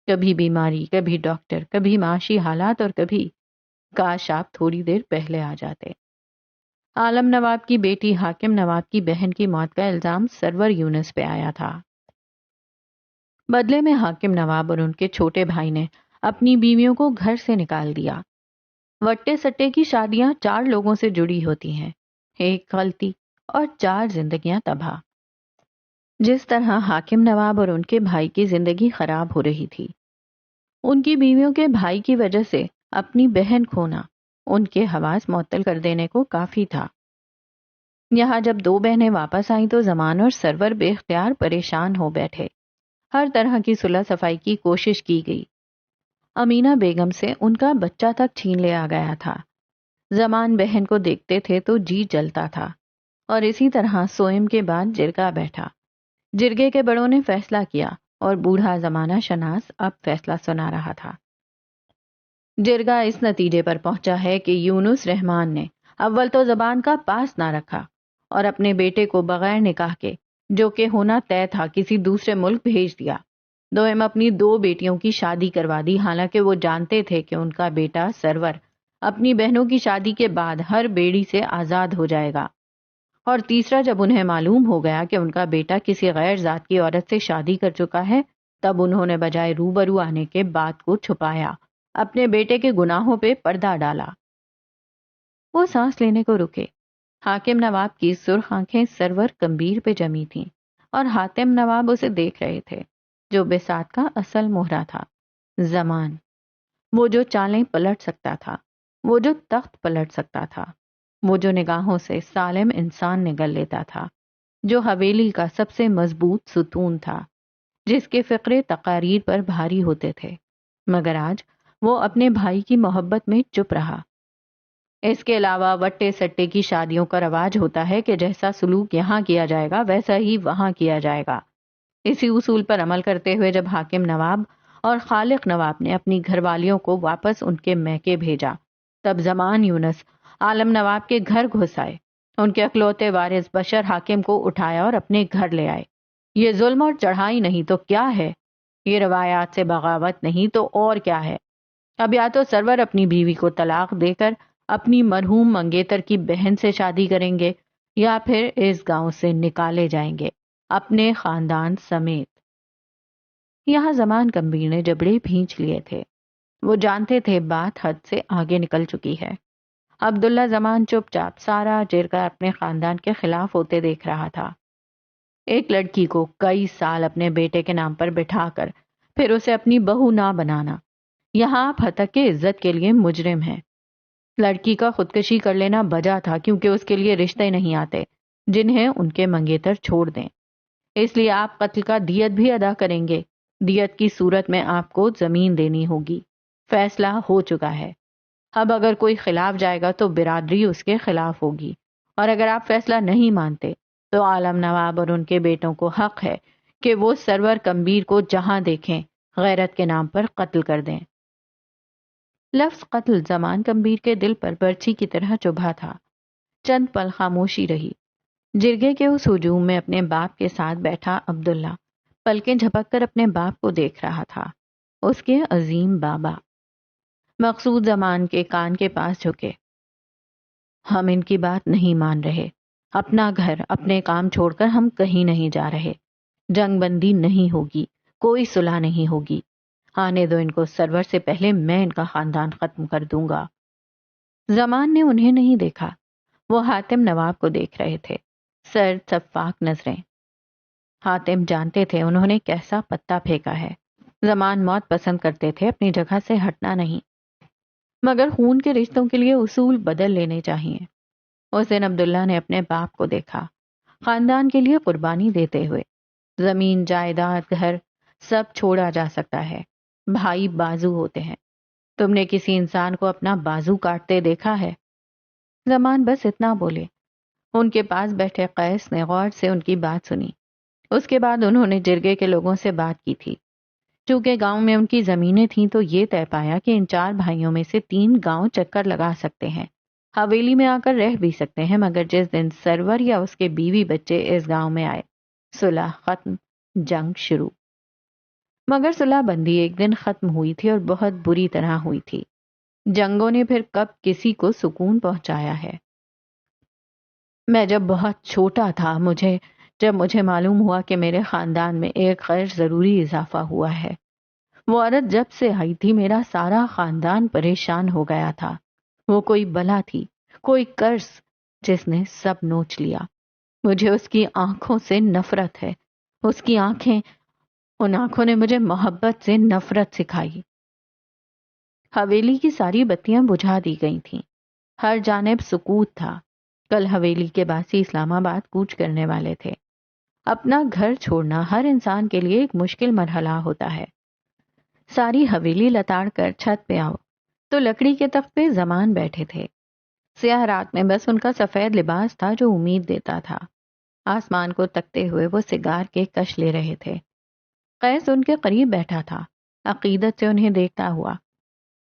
کبھی بیماری، کبھی ڈاکٹر، کبھی معاشی حالات، اور کبھی کاش آپ تھوڑی دیر پہلے آ جاتے۔ عالم نواب کی بیٹی حاکم نواب کی بہن کی موت کا الزام سرور یونس پہ آیا تھا۔ بدلے میں حاکم نواب اور ان کے چھوٹے بھائی نے اپنی بیویوں کو گھر سے نکال دیا۔ وٹے سٹے کی شادیاں 4 لوگوں سے جڑی ہوتی ہیں، 1 غلطی اور 4 زندگیاں تباہ۔ جس طرح حاکم نواب اور ان کے بھائی کی زندگی خراب ہو رہی تھی، ان کی بیویوں کے بھائی کی وجہ سے اپنی بہن کھونا ان کے حواس معطل کر دینے کو کافی تھا۔ یہاں جب 2 بہنیں واپس آئیں تو زمان اور سرور بے اختیار پریشان ہو بیٹھے۔ ہر طرح کی صلح صفائی کی کوشش کی گئی۔ امینہ بیگم سے ان کا بچہ تک چھین لیا گیا تھا۔ زمان بہن کو دیکھتے تھے تو جی جلتا تھا، اور اسی طرح سوئم کے بعد جرگہ بیٹھا۔ جرگے کے بڑوں نے فیصلہ کیا اور بوڑھا زمانہ شناس اب فیصلہ سنا رہا تھا۔ جرگہ اس نتیجے پر پہنچا ہے کہ یونس رحمان نے اول تو زبان کا پاس نہ رکھا اور اپنے بیٹے کو بغیر نکاح کے، جو کہ ہونا طے تھا، کسی دوسرے ملک بھیج دیا۔ دوئم اپنی 2 بیٹیوں کی شادی کروا دی، حالانکہ وہ جانتے تھے کہ ان کا بیٹا سرور اپنی بہنوں کی شادی کے بعد ہر بیڑی سے آزاد ہو جائے گا۔ اور تیسرا، جب انہیں معلوم ہو گیا کہ ان کا بیٹا کسی غیر ذات کی عورت سے شادی کر چکا ہے، تب انہوں نے بجائے روبرو آنے کے بات کو چھپایا، اپنے بیٹے کے گناہوں پہ پردہ ڈالا۔ وہ سانس لینے کو رکے۔ حاکم نواب کی سرخ آنکھیں سرور کمبیر پہ جمی تھیں، اور حاتم نواب اسے دیکھ رہے تھے، جو بساط کا اصل مہرہ تھا۔ زمان، وہ جو چالیں پلٹ سکتا تھا، وہ جو تخت پلٹ سکتا تھا، وہ جو نگاہوں سے سالم انسان نگل لیتا تھا، جو حویلی کا سب سے مضبوط ستون تھا، جس کے فقرے تقاریر پر بھاری ہوتے تھے، مگر آج وہ اپنے بھائی کی محبت میں چپ رہا۔ اس کے علاوہ وٹے سٹے کی شادیوں کا رواج ہوتا ہے کہ جیسا سلوک یہاں کیا جائے گا ویسا ہی وہاں کیا جائے گا۔ اسی اصول پر عمل کرتے ہوئے جب حاکم نواب اور خالق نواب نے اپنی گھر والیوں کو واپس ان کے میکے بھیجا، تب زمان یونس عالم نواب کے گھر گھس آئے، ان کے اکلوتے وارث بشر حاکم کو اٹھایا اور اپنے گھر لے آئے۔ یہ ظلم اور چڑھائی نہیں تو کیا ہے؟ یہ روایات سے بغاوت نہیں تو اور کیا ہے؟ اب یا تو سرور اپنی بیوی کو طلاق دے کر اپنی مرحوم منگیتر کی بہن سے شادی کریں گے، یا پھر اس گاؤں سے نکالے جائیں گے، اپنے خاندان سمیت۔ یہاں زمان کمبیر نے جبڑے بھینچ لیے تھے۔ وہ جانتے تھے بات حد سے آگے نکل چکی ہے۔ عبداللہ زمان چپ چاپ سارا جرگہ اپنے خاندان کے خلاف ہوتے دیکھ رہا تھا۔ ایک لڑکی کو کئی سال اپنے بیٹے کے نام پر بٹھا کر پھر اسے اپنی بہو نہ بنانا، یہاں آپ ہتک کے عزت کے لیے مجرم ہیں۔ لڑکی کا خودکشی کر لینا بجا تھا کیونکہ اس کے لیے رشتے نہیں آتے جنہیں ان کے منگیتر چھوڑ دیں، اس لیے آپ قتل کا دیت بھی ادا کریں گے۔ دیت کی صورت میں آپ کو زمین دینی ہوگی۔ فیصلہ ہو چکا ہے، اب اگر کوئی خلاف جائے گا تو برادری اس کے خلاف ہوگی، اور اگر آپ فیصلہ نہیں مانتے تو عالم نواب اور ان کے بیٹوں کو حق ہے کہ وہ سرور کمبیر کو جہاں دیکھیں غیرت کے نام پر قتل کر دیں۔ لفظ قتل زمان کمبیر کے دل پر برچھی کی طرح چبھا تھا۔ چند پل خاموشی رہی۔ جرگے کے اس ہجوم میں اپنے باپ کے ساتھ بیٹھا عبداللہ پلکیں جھپک کر اپنے باپ کو دیکھ رہا تھا، اس کے عظیم بابا۔ مقصود زمان کے کان کے پاس جھکے۔ ہم ان کی بات نہیں مان رہے، اپنا گھر اپنے کام چھوڑ کر ہم کہیں نہیں جا رہے، جنگ بندی نہیں ہوگی، کوئی صلح نہیں ہوگی، آنے دو ان کو، سرور سے پہلے میں ان کا خاندان ختم کر دوں گا۔ زمان نے انہیں نہیں دیکھا، وہ حاتم نواب کو دیکھ رہے تھے، سرد شفاف نظریں۔ حاتم جانتے تھے انہوں نے کیسا پتا پھینکا ہے۔ زمان موت پسند کرتے تھے، اپنی جگہ سے ہٹنا نہیں، مگر خون کے رشتوں کے لیے اصول بدل لینے چاہیے۔ اس دن عبداللہ نے اپنے باپ کو دیکھا، خاندان کے لیے قربانی دیتے ہوئے۔ زمین، جائیداد، گھر سب چھوڑا جا سکتا ہے، بھائی بازو ہوتے ہیں۔ تم نے کسی انسان کو اپنا بازو کاٹتے دیکھا ہے؟ زمان بس اتنا بولے۔ ان کے پاس بیٹھے قیس نے غور سے ان کی بات سنی۔ اس کے بعد انہوں نے جرگے کے لوگوں سے بات کی تھی۔ چونکہ گاؤں میں ان کی زمینیں تھیں تو یہ طے پایا کہ ان 4 بھائیوں میں سے 3 گاؤں چکر لگا سکتے ہیں، حویلی میں آ کر رہ بھی سکتے ہیں، مگر جس دن سرور یا اس کے بیوی بچے اس گاؤں میں آئے، صلح ختم، جنگ شروع۔ مگر صلح بندی ایک دن ختم ہوئی تھی، اور بہت بری طرح ہوئی تھی۔ جنگوں نے پھر کب کسی کو سکون پہنچایا ہے؟ میں جب بہت چھوٹا تھا، جب مجھے معلوم ہوا کہ میرے خاندان میں ایک غیر ضروری اضافہ ہوا ہے، وہ عورت جب سے آئی تھی میرا سارا خاندان پریشان ہو گیا تھا۔ وہ کوئی بلا تھی، کوئی قرض جس نے سب نوچ لیا۔ مجھے اس کی آنکھوں سے نفرت ہے، اس کی آنکھیں، ان آنکھوں نے مجھے محبت سے نفرت سکھائی۔ حویلی کی ساری بتیاں بجھا دی گئی تھیں، ہر جانب سکوت تھا۔ کل حویلی کے باسی اسلام آباد کوچ کرنے والے تھے۔ اپنا گھر چھوڑنا ہر انسان کے لیے ایک مشکل مرحلہ ہوتا ہے۔ ساری حویلی لتاڑ کر چھت پہ آؤ تو لکڑی کے تخت پہ زمان بیٹھے تھے۔ سیاہ رات میں بس ان کا سفید لباس تھا جو امید دیتا تھا۔ آسمان کو تکتے ہوئے وہ سگار کے کش لے رہے تھے۔ قیس ان کے قریب بیٹھا تھا، عقیدت سے انہیں دیکھتا ہوا۔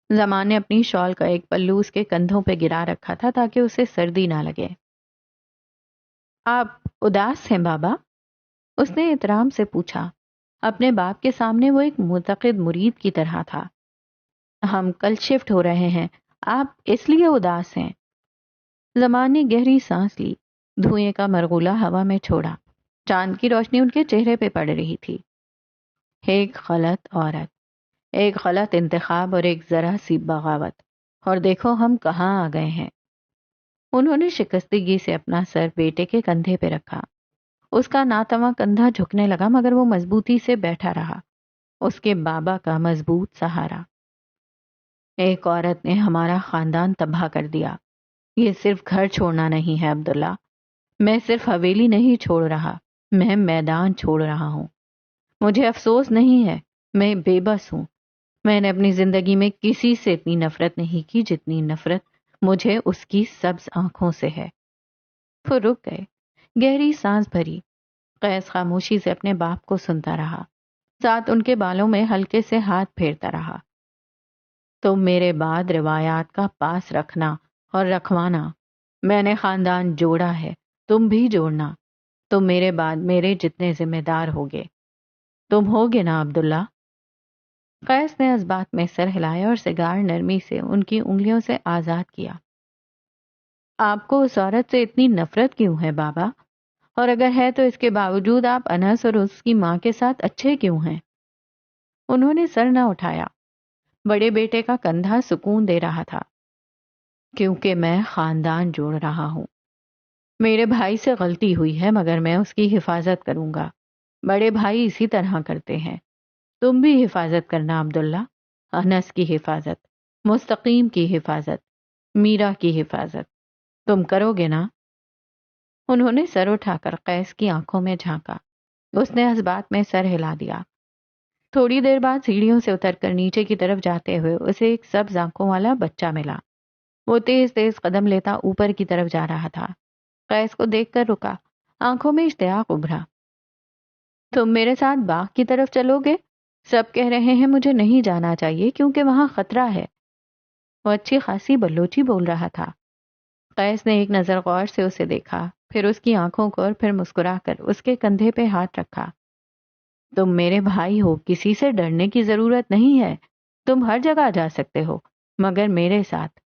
زمان نے اپنی شال کا ایک پلو اس کے کندھوں پہ گرا رکھا تھا تاکہ اسے سردی نہ لگے۔ آپ اداس ہیں بابا؟ اس نے احترام سے پوچھا۔ اپنے باپ کے سامنے وہ ایک معتقد مرید کی طرح تھا۔ ہم کل شفٹ ہو رہے ہیں، آپ اس لیے اداس ہیں؟ زمان نے گہری سانس لی، دھوئیں کا مرغولہ ہوا میں چھوڑا۔ چاند کی روشنی ان کے چہرے پہ پڑ رہی تھی۔ ایک غلط عورت، ایک غلط انتخاب اور ایک ذرا سی بغاوت، اور دیکھو ہم کہاں آ گئے ہیں۔ انہوں نے شکستگی سے اپنا سر بیٹے کے کندھے پہ رکھا۔ اس کا ناتواں کندھا جھکنے لگا مگر وہ مضبوطی سے بیٹھا رہا، اس کے بابا کا مضبوط سہارا۔ ایک عورت نے ہمارا خاندان تباہ کر دیا۔ یہ صرف گھر چھوڑنا نہیں ہے عبداللہ، میں صرف حویلی نہیں چھوڑ رہا، میں میدان چھوڑ رہا ہوں۔ مجھے افسوس نہیں ہے، میں بے بس ہوں۔ میں نے اپنی زندگی میں کسی سے اتنی نفرت نہیں کی جتنی نفرت مجھے اس کی سبز آنکھوں سے ہے۔ وہ رک گئے، گہری سانس بھری۔ قیس خاموشی سے اپنے باپ کو سنتا رہا، ساتھ ان کے بالوں میں ہلکے سے ہاتھ پھیرتا رہا۔ تم میرے بعد روایات کا پاس رکھنا اور رکھوانا۔ میں نے خاندان جوڑا ہے، تم بھی جوڑنا۔ تم میرے بعد میرے جتنے ذمہ دار ہوگے۔ تم ہوگے نا عبداللہ؟ قیس نے اس بات میں سر ہلایا اور سگار نرمی سے ان کی انگلیوں سے آزاد کیا۔ آپ کو اس عورت سے اتنی نفرت کیوں ہے بابا؟ اور اگر ہے تو اس کے باوجود آپ انس اور اس کی ماں کے ساتھ اچھے کیوں ہیں؟ انہوں نے سر نہ اٹھایا۔ بڑے بیٹے کا کندھا سکون دے رہا تھا۔ کیونکہ میں خاندان جوڑ رہا ہوں۔ میرے بھائی سے غلطی ہوئی ہے مگر میں اس کی حفاظت کروں گا۔ بڑے بھائی اسی طرح کرتے ہیں۔ تم بھی حفاظت کرنا عبداللہ، انس کی حفاظت، مستقیم کی حفاظت، میرا کی حفاظت، تم کرو گے نا؟ انہوں نے سر اٹھا کر قیس کی آنکھوں میں جھانکا۔ اس نے اس بات میں سر ہلا دیا۔ تھوڑی دیر بعد سیڑھیوں سے اتر کر نیچے کی طرف جاتے ہوئے اسے ایک سبز آنکھوں والا بچہ ملا۔ وہ تیز تیز قدم لیتا اوپر کی طرف جا رہا تھا۔ قیس کو دیکھ کر رکا، آنکھوں میں اشتیاق ابھرا۔ تم میرے ساتھ باغ کی طرف چلو گے؟ سب کہہ رہے ہیں مجھے نہیں جانا چاہیے کیونکہ وہاں خطرہ ہے۔ وہ اچھی خاصی بلوچی بول رہا تھا۔ قیس نے ایک نظر غور سے اسے دیکھا، پھر اس کی آنکھوں کو اور پھر مسکرا کر اس کے کندھے پہ ہاتھ رکھا۔ تم میرے بھائی ہو، کسی سے ڈرنے کی ضرورت نہیں ہے، تم ہر جگہ جا سکتے ہو مگر میرے ساتھ۔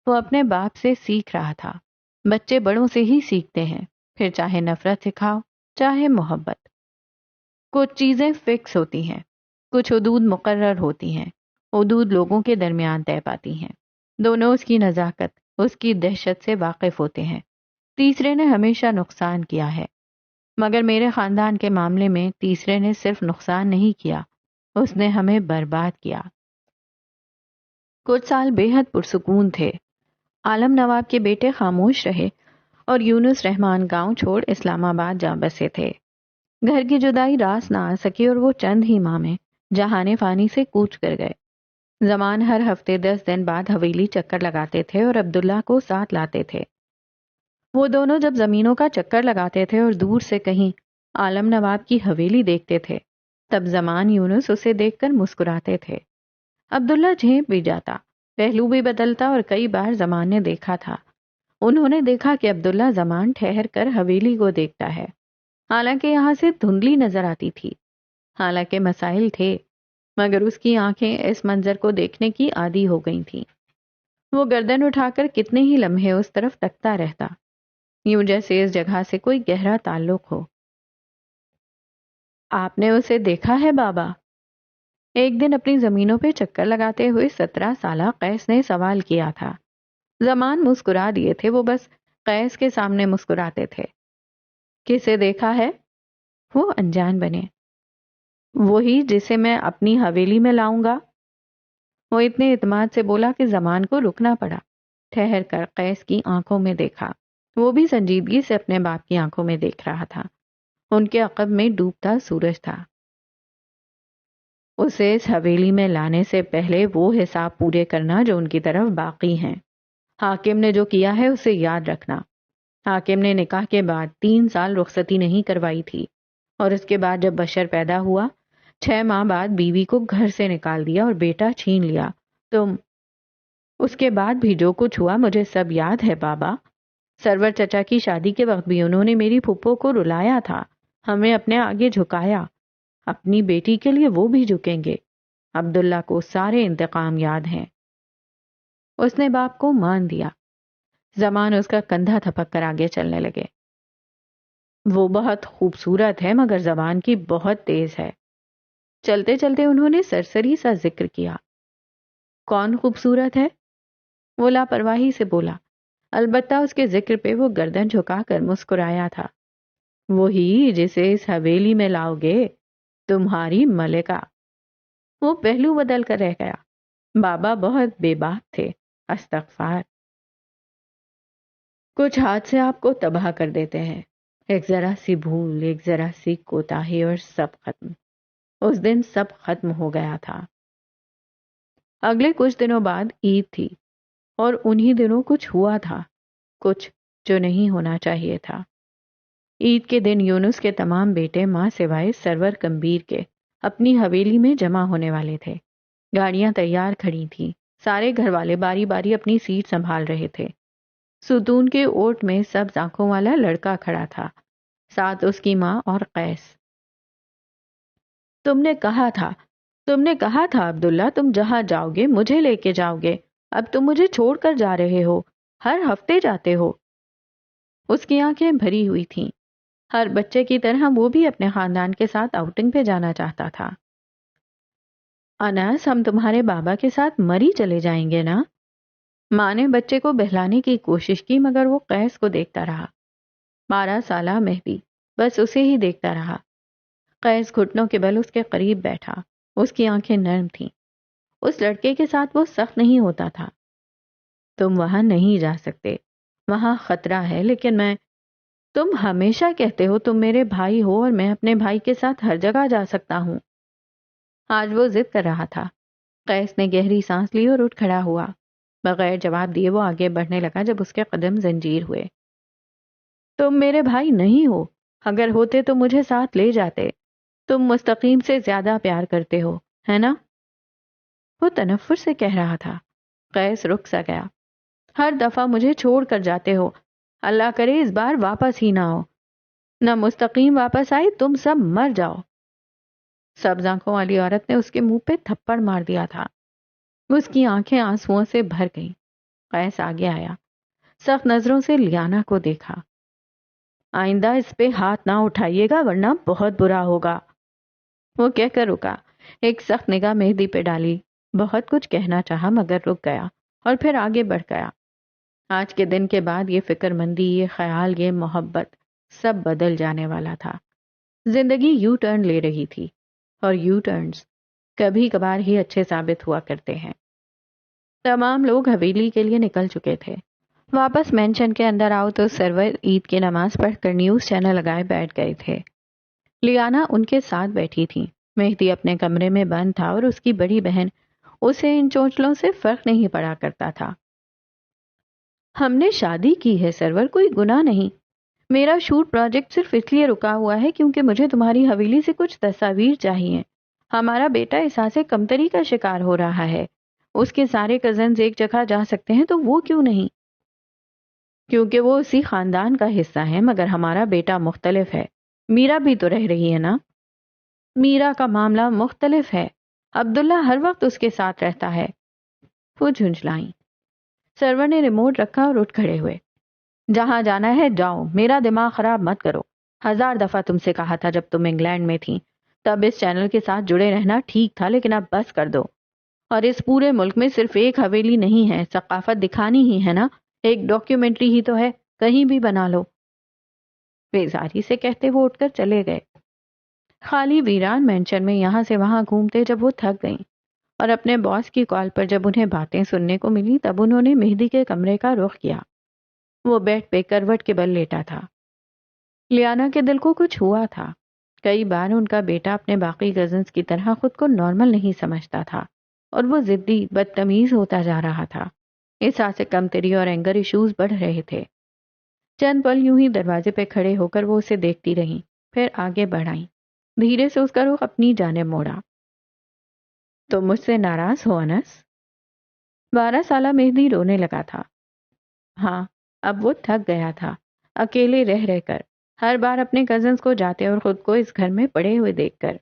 وہ اپنے باپ سے سیکھ رہا تھا۔ بچے بڑوں سے ہی سیکھتے ہیں، پھر چاہے نفرت سکھاؤ چاہے محبت۔ کچھ چیزیں فکس ہوتی ہیں، کچھ حدود مقرر ہوتی ہیں، حدود لوگوں کے درمیان طے پاتی ہیں۔ دونوں اس کی نزاکت، اس کی دہشت سے واقف ہوتے ہیں۔ تیسرے نے ہمیشہ نقصان کیا ہے، مگر میرے خاندان کے معاملے میں تیسرے نے صرف نقصان نہیں کیا، اس نے ہمیں برباد کیا۔ کچھ سال بے حد پرسکون تھے۔ عالم نواب کے بیٹے خاموش رہے اور یونس رحمان گاؤں چھوڑ اسلام آباد جا بسے تھے۔ گھر کی جدائی راس نہ آ سکی اور وہ چند ہی ماہ میں جہان فانی سے کوچ کر گئے۔ زمان ہر ہفتے 10 دن بعد حویلی چکر لگاتے تھے اور عبداللہ کو ساتھ لاتے تھے۔ وہ دونوں جب زمینوں کا چکر لگاتے تھے اور دور سے کہیں عالم نواب کی حویلی دیکھتے تھے، تب زمان یونس اسے دیکھ کر مسکراتے تھے۔ عبداللہ جھینپ بھی جاتا، پہلو بھی بدلتا، اور کئی بار زمان نے دیکھا تھا، انہوں نے دیکھا کہ عبداللہ زمان ٹھہر کر حویلی کو دیکھتا ہے، حالانکہ یہاں سے دھندلی نظر آتی تھی، حالانکہ مسائل تھے، مگر اس کی آنکھیں اس منظر کو دیکھنے کی عادی ہو گئی تھیں۔ وہ گردن اٹھا کر کتنے ہی لمحے اس طرف تکتا رہتا، یوں جیسے اس جگہ سے کوئی گہرا تعلق ہو۔ آپ نے اسے دیکھا ہے بابا؟ ایک دن اپنی زمینوں پہ چکر لگاتے ہوئے 17 سالہ قیس نے سوال کیا تھا۔ زمان مسکرا دیے تھے، وہ بس قیس کے سامنے مسکراتے تھے۔ کسے دیکھا ہے؟ وہ انجان بنے۔ وہی جسے میں اپنی حویلی میں لاؤں گا۔ وہ اتنے اعتماد سے بولا کہ زمان کو رکنا پڑا۔ ٹھہر کر قیس کی آنکھوں میں دیکھا، وہ بھی سنجیدگی سے اپنے باپ کی آنکھوں میں دیکھ رہا تھا۔ ان کے عقب میں ڈوبتا سورج تھا۔ اسے اس حویلی میں لانے سے پہلے وہ حساب پورے کرنا جو ان کی طرف باقی ہیں۔ حاکم نے جو کیا ہے اسے یاد رکھنا۔ حاکم نے نکاح کے بعد 3 سال رخصتی نہیں کروائی تھی، اور اس کے بعد جب بشر پیدا ہوا 6 ماہ بعد بیوی کو گھر سے نکال دیا اور بیٹا چھین لیا۔ اس کے بعد بھی جو کچھ ہوا مجھے سب یاد ہے بابا۔ سرور چچا کی شادی کے وقت بھی انہوں نے میری پھپھو کو رلایا تھا، ہمیں اپنے آگے جھکایا، اپنی بیٹی کے لیے وہ بھی جھکیں گے۔ عبداللہ کو سارے انتقام یاد ہیں۔ اس نے باپ کو مان دیا۔ زمان اس کا کندھا تھپک کر آگے چلنے لگے۔ وہ بہت خوبصورت ہے مگر زبان کی بہت تیز ہے۔ چلتے چلتے انہوں نے سرسری سا ذکر کیا۔ کون خوبصورت ہے؟ وہ لاپرواہی سے بولا، البتہ اس کے ذکر پہ وہ گردن جھکا کر مسکرایا تھا۔ وہی جسے اس حویلی میں لاؤ گے، تمہاری ملکہ۔ وہ پہلو بدل کر رہ گیا۔ بابا بہت بے باک تھے، استغفار۔ کچھ ہاتھ سے آپ کو تباہ کر دیتے ہیں، ایک ذرا سی بھول، ایک ذرا سی کوتاہی اور سب ختم۔ اس دن سب ختم ہو گیا تھا۔ اگلے کچھ دنوں بعد عید تھی، اور انہی دنوں کچھ ہوا تھا، کچھ جو نہیں ہونا چاہیے تھا۔ عید کے دن یونس کے تمام بیٹے ماں سوائے سرور کمبیر کے اپنی حویلی میں جمع ہونے والے تھے۔ گاڑیاں تیار کھڑی تھیں، سارے گھر والے باری باری اپنی سیٹ سنبھال رہے تھے۔ ستون کے اوٹ میں سبز آنکھوں والا لڑکا کھڑا تھا، ساتھ اس کی ماں اور قیس۔ تم نے کہا تھا عبداللہ، تم جہاں جاؤ گے مجھے لے کے جاؤ گے، اب تم مجھے چھوڑ کر جا رہے ہو، ہر ہفتے جاتے ہو۔ اس کی آنکھیں بھری ہوئی تھیں۔ ہر بچے کی طرح وہ بھی اپنے خاندان کے ساتھ آؤٹنگ پہ جانا چاہتا تھا۔ انس، ہم تمہارے بابا کے ساتھ مری چلے جائیں گے نا؟ ماں نے بچے کو بہلانے کی کوشش کی مگر وہ قیس کو دیکھتا رہا۔ 12 سالہ مہدی بس اسے ہی دیکھتا رہا۔ قیس گھٹنوں کے بل اس کے قریب بیٹھا، اس کی آنکھیں نرم تھیں۔ اس لڑکے کے ساتھ وہ سخت نہیں ہوتا تھا۔ تم وہاں نہیں جا سکتے، وہاں خطرہ ہے، لیکن تم ہمیشہ کہتے ہو تم میرے بھائی ہو اور میں اپنے بھائی کے ساتھ ہر جگہ جا سکتا ہوں۔ آج وہ ضد کر رہا تھا۔ قیس نے گہری سانس لی اور اٹھ کھڑا ہوا۔ بغیر جواب دیے وہ آگے بڑھنے لگا جب اس کے قدم زنجیر ہوئے۔ تم میرے بھائی نہیں ہو، اگر ہوتے تو مجھے ساتھ لے جاتے۔ تم مستقیم سے زیادہ پیار کرتے ہو، ہے نا؟ وہ تنفر سے کہہ رہا تھا۔ قیس رک سا گیا۔ ہر دفعہ مجھے چھوڑ کر جاتے ہو، اللہ کرے اس بار واپس ہی نہ ہو۔ نہ مستقیم واپس آئی، تم سب مر جاؤ۔ سبز آنکھوں والی عورت نے اس کے منہ پہ تھپڑ مار دیا تھا۔ اس کی آنکھیں آنسوؤں سے بھر گئیں۔ قیس آگے آیا، سخت نظروں سے لیانا کو دیکھا۔ آئندہ اس پہ ہاتھ نہ اٹھائیے گا ورنہ بہت برا ہوگا، وہ کہہ کر رکا۔ ایک سخت نگاہ مہدی پہ ڈالی۔ بہت کچھ کہنا چاہا مگر رک گیا اور پھر آگے بڑھ گیا۔ آج کے دن کے بعد یہ فکر مندی، یہ خیال، یہ محبت سب بدل جانے والا تھا۔ زندگی یو ٹرن لے رہی تھی، اور یو ٹرنز کبھی کبھار ہی اچھے ثابت ہوا کرتے ہیں۔ تمام لوگ حویلی کے لیے نکل چکے تھے۔ واپس مینشن کے اندر آؤ تو سرور عید کی نماز پڑھ کر نیوز چینل لگائے بیٹھ گئے تھے۔ لیانا ان کے ساتھ بیٹھی تھی۔ مہدی اپنے کمرے میں بند تھا اور اس کی بڑی بہن اسے ان چونچلوں سے فرق نہیں پڑا کرتا تھا۔ ہم نے شادی کی ہے سرور، کوئی گناہ نہیں۔ میرا شوٹ پروجیکٹ صرف اس لیے رکا ہوا ہے کیونکہ مجھے تمہاری حویلی سے کچھ تصاویر چاہیے۔ ہمارا بیٹا احساس کمتری کا شکار ہو رہا ہے۔ اس کے سارے کزنز ایک جگہ جا سکتے ہیں تو وہ کیوں نہیں؟ کیونکہ وہ اسی خاندان کا حصہ ہے، مگر ہمارا بیٹا مختلف ہے۔ میرا بھی تو رہ رہی ہے نا؟ میرا کا معاملہ مختلف ہے، عبداللہ ہر وقت اس کے ساتھ رہتا ہے۔ وہ جھنجھلائیں۔ سرور نے ریموٹ رکھا اور اٹھ کھڑے ہوئے۔ جہاں جانا ہے جاؤ، میرا دماغ خراب مت کرو۔ 1000 دفعہ تم سے کہا تھا جب تم انگلینڈ میں تھی، تب اس چینل کے ساتھ جڑے رہنا ٹھیک تھا، لیکن اب بس کر دو۔ اور اس پورے ملک میں صرف ایک حویلی نہیں ہے، ثقافت دکھانی ہی ہے نا، ایک ڈاکیومنٹری ہی تو ہے، کہیں بھی بنا لو۔ بیزاری سے کہتے وہ اٹھ کر چلے گئے۔ خالی ویران مینشن میں یہاں سے وہاں گھومتے جب وہ تھک گئیں اور اپنے باس کی کال پر جب انہیں باتیں سننے کو ملی تب انہوں نے مہدی کے کمرے کا رخ کیا۔ وہ بیڈ پہ کروٹ کے بل لیٹا تھا۔ لیانا کے دل کو کچھ ہوا تھا۔ کئی بار ان کا بیٹا اپنے باقی کزنز کی طرح خود کو نارمل نہیں سمجھتا تھا اور وہ ضدی بدتمیز ہوتا جا رہا تھا۔ احساس کمتری اور اینگر ایشوز بڑھ رہے تھے۔ چند پل یوں ہی دروازے پہ کھڑے ہو کر وہ اسے دیکھتی رہیں، پھر آگے بڑھائیں۔ دھیرے سے اس کا رخ اپنی جانب موڑا۔ تم مجھ سے ناراض ہو انس؟ 12 سالہ مہدی رونے لگا تھا۔ ہاں، اب وہ تھک گیا تھا، اکیلے رہ رہ کر، ہر بار اپنے کزنز کو جاتے اور خود کو اس گھر میں پڑے ہوئے دیکھ کر۔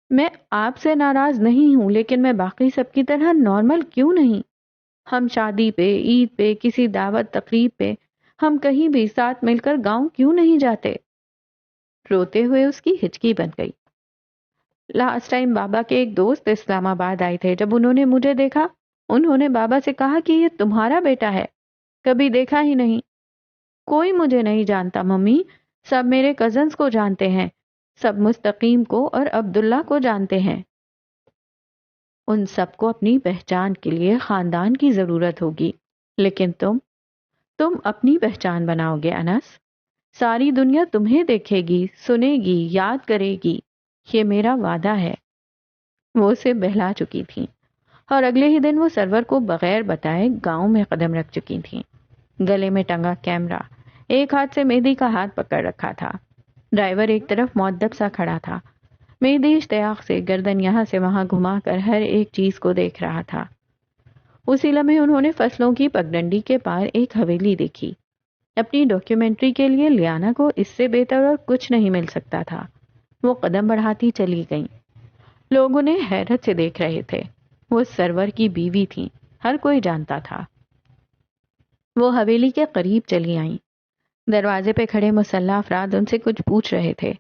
میں آپ سے ناراض نہیں ہوں، لیکن میں باقی سب کی طرح نارمل کیوں نہیں؟ ہم شادی پہ، عید پہ، کسی دعوت تقریب پہ، ہم کہیں بھی ساتھ مل کر گاؤں کیوں نہیں جاتے؟ روتے ہوئے اس کی ہچکی بن گئی۔ لاسٹ ٹائم بابا کے ایک دوست اسلام آباد آئے تھے، جب انہوں نے مجھے دیکھا انہوں نے بابا سے کہا کہ یہ تمہارا بیٹا ہے، کبھی دیکھا ہی نہیں۔ کوئی مجھے نہیں جانتا ممی، سب میرے کزنز کو جانتے ہیں، سب مستقیم کو اور عبداللہ کو جانتے ہیں۔ ان سب کو اپنی پہچان کے لیے خاندان کی ضرورت ہوگی، لیکن تم اپنی پہچان بناؤ گے انس۔ ساری دنیا تمہیں دیکھے گی، سنے گی، یاد کرے گی، یہ میرا وعدہ ہے۔ وہ اسے بہلا چکی تھی اور اگلے ہی دن وہ سرور کو بغیر بتائے گاؤں میں قدم رکھ چکی تھیں۔ گلے میں ٹنگا کیمرہ، ایک ہاتھ سے مہدی کا ہاتھ پکڑ رکھا تھا۔ ڈرائیور ایک طرف مؤدب سا کھڑا تھا۔ مہدی اشتیاق سے گردن یہاں سے وہاں گھما کر ہر ایک چیز کو دیکھ رہا تھا۔ اسی لمحے انہوں نے فصلوں کی پگڈنڈی کے پار ایک حویلی دیکھی۔ اپنی ڈاکیومنٹری کے لیے لیانا کو اس سے بہتر اور کچھ نہیں مل سکتا تھا۔ وہ قدم بڑھاتی چلی گئیں۔ لوگ انہیں حیرت سے دیکھ رہے تھے۔ وہ سرور کی بیوی تھیں، ہر کوئی جانتا تھا۔ وہ حویلی کے قریب چلی آئیں۔ دروازے پہ کھڑے مسلح افراد ان سے کچھ پوچھ رہے تھے۔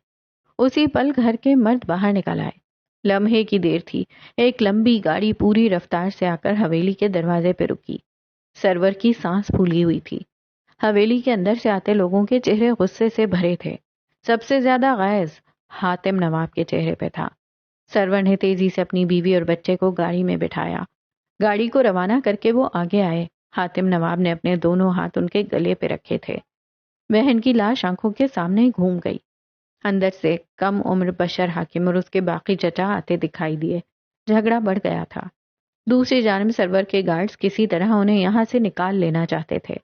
اسی پل گھر کے مرد باہر نکل آئے۔ لمحے کی دیر تھی، ایک لمبی گاڑی پوری رفتار سے آ کر حویلی کے دروازے پہ رکی۔ سرور کی سانس پھولی ہوئی تھی۔ حویلی کے اندر سے آتے لوگوں کے چہرے غصے سے بھرے تھے۔ سب سے زیادہ غیظ حاتم نواب کے چہرے پہ تھا۔ سرور نے تیزی سے اپنی بیوی اور بچے کو گاڑی میں بٹھایا. گاڑی کو روانہ کر کے وہ آگے آئے. حاتم نواب نے اپنے دونوں ہاتھ ان کے گلے پہ رکھے تھے. بہن کی لاش آنکھوں کے سامنے گھوم گئی. اندر سے کم عمر بشر حاکم اور اس کے باقی چچا آتے دکھائی دیے. جھگڑا بڑھ گیا تھا. دوسری جانب سرور کے گارڈز کسی طرح انہیں یہاں سے نکال لینا چاہتے تھے.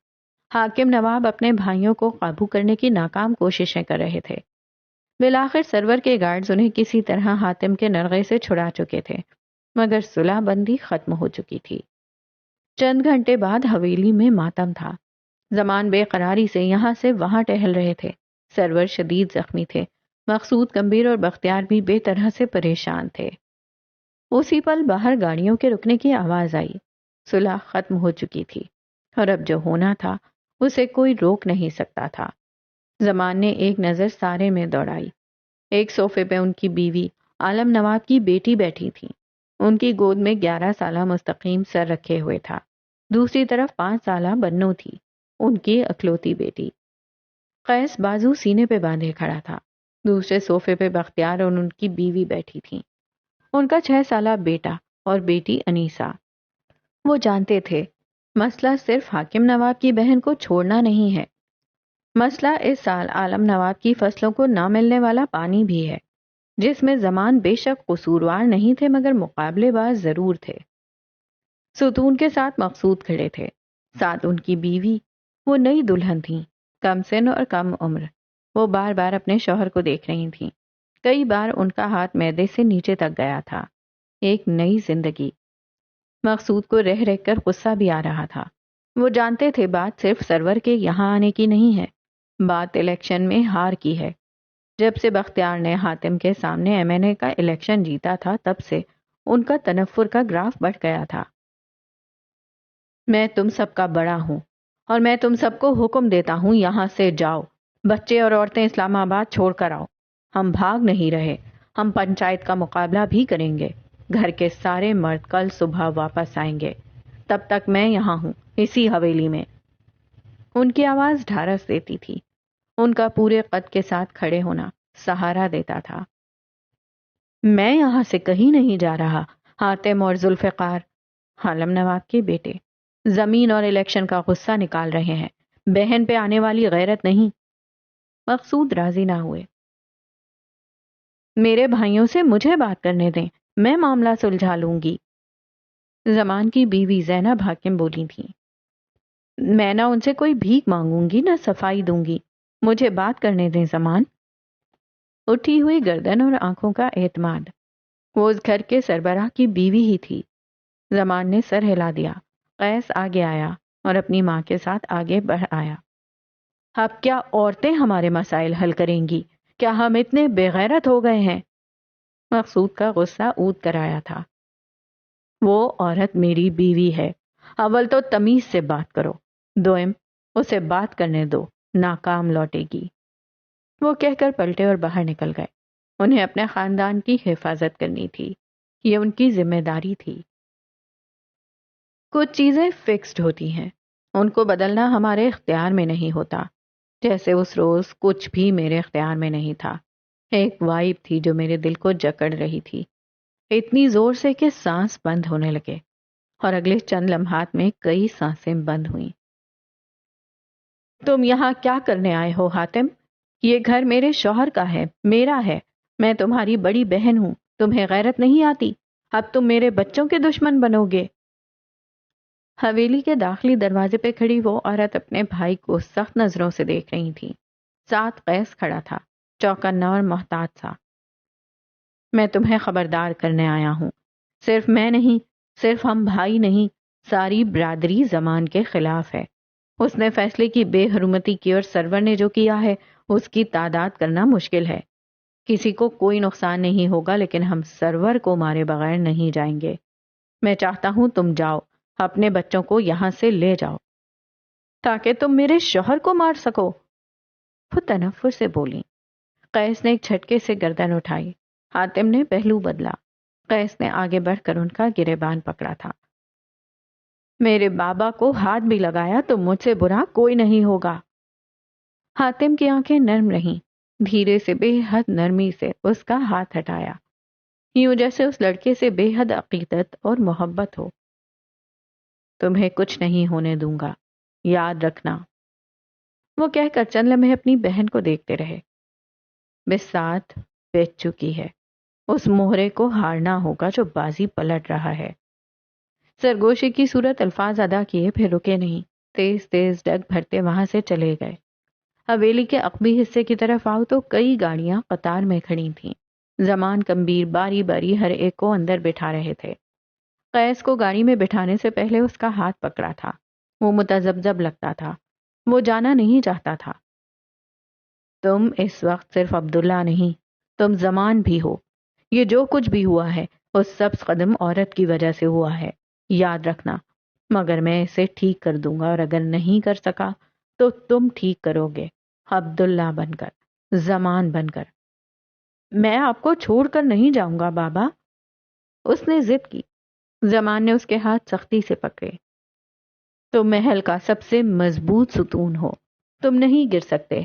حاکم نواب اپنے بھائیوں کو قابو کرنے کی ناکام کوششیں کر رہے تھے. بالآخر سرور کے گارڈز انہیں کسی طرح حاتم کے نرغے سے چھڑا چکے تھے، مگر صلح بندی ختم ہو چکی تھی. چند گھنٹے بعد حویلی میں ماتم تھا. زمان بے قراری سے یہاں سے وہاں ٹہل رہے تھے. سرور شدید زخمی تھے. مقصود گمبھیر اور بختیار بھی بے طرح سے پریشان تھے. اسی پل باہر گاڑیوں کے رکنے کی آواز آئی. صلح ختم ہو چکی تھی اور اب جو ہونا تھا اسے کوئی روک نہیں سکتا تھا. زمان نے ایک نظر سارے میں دوڑائی. ایک صوفے پہ ان کی بیوی عالم نواب کی بیٹی بیٹھی تھی. ان کی گود میں 11 سالہ مستقیم سر رکھے ہوئے تھا. دوسری طرف 5 سالہ بنو تھی، ان کی اکلوتی بیٹی. قیس بازو سینے پہ باندھے کھڑا تھا. دوسرے صوفے پہ بختیار اور ان کی بیوی بیٹھی تھی، ان کا 6 سالہ بیٹا اور بیٹی انیسا. وہ جانتے تھے مسئلہ صرف حاکم نواب کی بہن کو چھوڑنا نہیں ہے. مسئلہ اس سال عالم نواب کی فصلوں کو نہ ملنے والا پانی بھی ہے، جس میں زمان بے شک قصوروار نہیں تھے مگر مقابلے باز ضرور تھے. ستون کے ساتھ مقصود کھڑے تھے، ساتھ ان کی بیوی. وہ نئی دلہن تھیں، کم سن اور کم عمر. وہ بار بار اپنے شوہر کو دیکھ رہی تھیں. کئی بار ان کا ہاتھ معدے سے نیچے تک گیا تھا. ایک نئی زندگی. مقصود کو رہ رہ کر غصہ بھی آ رہا تھا. وہ جانتے تھے بات صرف سرور کے یہاں آنے کی نہیں ہے، بات الیکشن میں ہار کی ہے. جب سے بختیار نے حاتم کے سامنے MNA کا الیکشن جیتا تھا تب سے ان کا تنفر کا گراف بڑھ گیا تھا. میں تم سب کا بڑا ہوں اور میں تم سب کو حکم دیتا ہوں یہاں سے جاؤ. بچے اور عورتیں اسلام آباد چھوڑ کر آؤ. ہم بھاگ نہیں رہے، ہم پنچایت کا مقابلہ بھی کریں گے. گھر کے سارے مرد کل صبح واپس آئیں گے. تب تک میں یہاں ہوں، اسی حویلی میں. ان کی آواز ڈھارس دیتی تھی. ان کا پورے قد کے ساتھ کھڑے ہونا سہارا دیتا تھا. میں یہاں سے کہیں نہیں جا رہا. حاتم اور ذوالفقار، عالم نواب کے بیٹے، زمین اور الیکشن کا غصہ نکال رہے ہیں، بہن پہ آنے والی غیرت نہیں. مقصود راضی نہ ہوئے. میرے بھائیوں سے مجھے بات کرنے دیں، میں معاملہ سلجھا لوں گی. زمان کی بیوی زینب حاکم بولی تھی. میں نہ ان سے کوئی بھیک مانگوں گی نہ صفائی دوں گی، مجھے بات کرنے دیں زمان. اٹھی ہوئی گردن اور آنکھوں کا اعتماد. وہ اس گھر کے سربراہ کی بیوی ہی تھی. زمان نے سر ہلا دیا. قیس آگے آیا اور اپنی ماں کے ساتھ آگے بڑھ آیا. اب کیا عورتیں ہمارے مسائل حل کریں گی؟ کیا ہم اتنے بے غیرت ہو گئے ہیں؟ مقصود کا غصہ اود کر آیا تھا. وہ عورت میری بیوی ہے. اول تو تمیز سے بات کرو، دوئم اسے بات کرنے دو، ناکام لوٹے گی. وہ کہہ کر پلٹے اور باہر نکل گئے. انہیں اپنے خاندان کی حفاظت کرنی تھی، یہ ان کی ذمہ داری تھی. کچھ چیزیں فکسڈ ہوتی ہیں، ان کو بدلنا ہمارے اختیار میں نہیں ہوتا. جیسے اس روز کچھ بھی میرے اختیار میں نہیں تھا. ایک وائب تھی جو میرے دل کو جکڑ رہی تھی، اتنی زور سے کہ سانس بند ہونے لگے، اور اگلے چند لمحات میں کئی سانسیں بند ہوئیں. تم یہاں کیا کرنے آئے ہو حاتم؟ یہ گھر میرے شوہر کا ہے، میرا ہے. میں تمہاری بڑی بہن ہوں، تمہیں غیرت نہیں آتی؟ اب تم میرے بچوں کے دشمن بنو گے. حویلی کے داخلی دروازے پہ کھڑی وہ عورت اپنے بھائی کو سخت نظروں سے دیکھ رہی تھی. ساتھ قیس کھڑا تھا، چوکنا اور محتاط سا. میں تمہیں خبردار کرنے آیا ہوں. صرف میں نہیں، صرف ہم بھائی نہیں، ساری برادری زمان کے خلاف ہے. اس نے فیصلے کی بے حرمتی کی اور سرور نے جو کیا ہے اس کی تعداد کرنا مشکل ہے. کسی کو کوئی نقصان نہیں ہوگا لیکن ہم سرور کو مارے بغیر نہیں جائیں گے. میں چاہتا ہوں تم جاؤ، اپنے بچوں کو یہاں سے لے جاؤ. تاکہ تم میرے شوہر کو مار سکو، وہ تنفر سے بولی. قیس نے ایک جھٹکے سے گردن اٹھائی. حاتم نے پہلو بدلا. قیس نے آگے بڑھ کر ان کا گریبان پکڑا تھا. میرے بابا کو ہاتھ بھی لگایا تو مجھ سے برا کوئی نہیں ہوگا. حاتم کی آنکھیں نرم رہیں. دھیرے سے بے حد نرمی سے اس کا ہاتھ ہٹایا. یوں جیسے اس لڑکے سے بے حد عقیدت اور محبت ہو۔ تمہیں کچھ نہیں ہونے دوں گا، یاد رکھنا، وہ کہہ کر چند لمحے اپنی بہن کو دیکھتے رہے۔ بساط بیچ چکی ہے، اس مہرے کو ہارنا ہوگا جو بازی پلٹ رہا ہے۔ سرگوشی کی صورت الفاظ ادا کیے پھر رکے نہیں، تیز تیز ڈگ بھرتے وہاں سے چلے گئے۔ حویلی کے عقبی حصے کی طرف آؤ تو کئی گاڑیاں قطار میں کھڑی تھیں۔ زمان کمبیر باری باری ہر ایک کو اندر بٹھا رہے تھے۔ قیس کو گاڑی میں بٹھانے سے پہلے اس کا ہاتھ پکڑا تھا۔ وہ متذبذب لگتا تھا، وہ جانا نہیں چاہتا تھا۔ تم اس وقت صرف عبداللہ نہیں، تم زمان بھی ہو۔ یہ جو کچھ بھی ہوا ہے اس سبز قدم عورت کی وجہ سے ہوا ہے، یاد رکھنا، مگر میں اسے ٹھیک کر دوں گا، اور اگر نہیں کر سکا تو تم ٹھیک کرو گے، عبداللہ بن کر، زمان بن کر۔ میں آپ کو چھوڑ کر نہیں جاؤں گا بابا، اس نے ضد کی۔ زمان نے اس کے ہاتھ سختی سے پکڑے۔ تم محل کا سب سے مضبوط ستون ہو، تم نہیں گر سکتے۔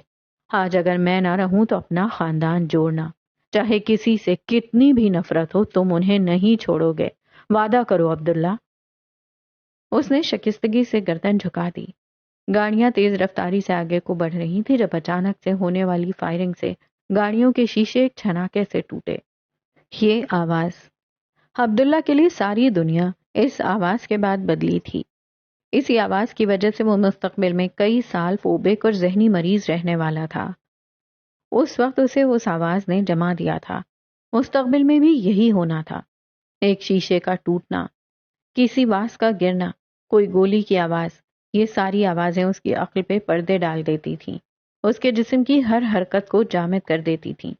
آج اگر میں نہ رہوں تو اپنا خاندان جوڑنا، چاہے کسی سے کتنی بھی نفرت ہو تم انہیں نہیں چھوڑو گے، وعدہ کرو عبداللہ۔ اس نے شکستگی سے گردن جھکا دی۔ گاڑیاں تیز رفتاری سے آگے کو بڑھ رہی تھی جب اچانک سے ہونے والی فائرنگ سے گاڑیوں کے شیشے ایک چھناکے سے ٹوٹے۔ یہ آواز، عبداللہ کے لیے ساری دنیا اس آواز کے بعد بدلی تھی۔ اسی آواز کی وجہ سے وہ مستقبل میں کئی سال فوبک اور ذہنی مریض رہنے والا تھا۔ اس وقت اسے اس آواز نے جما دیا تھا۔ مستقبل میں بھی یہی ہونا تھا۔ ایک شیشے کا ٹوٹنا، کسی واس کا گرنا، کوئی گولی کی آواز، یہ ساری آوازیں اس کی عقل پہ پردے ڈال دیتی تھیں، اس کے جسم کی ہر حرکت کو جامد کر دیتی تھیں۔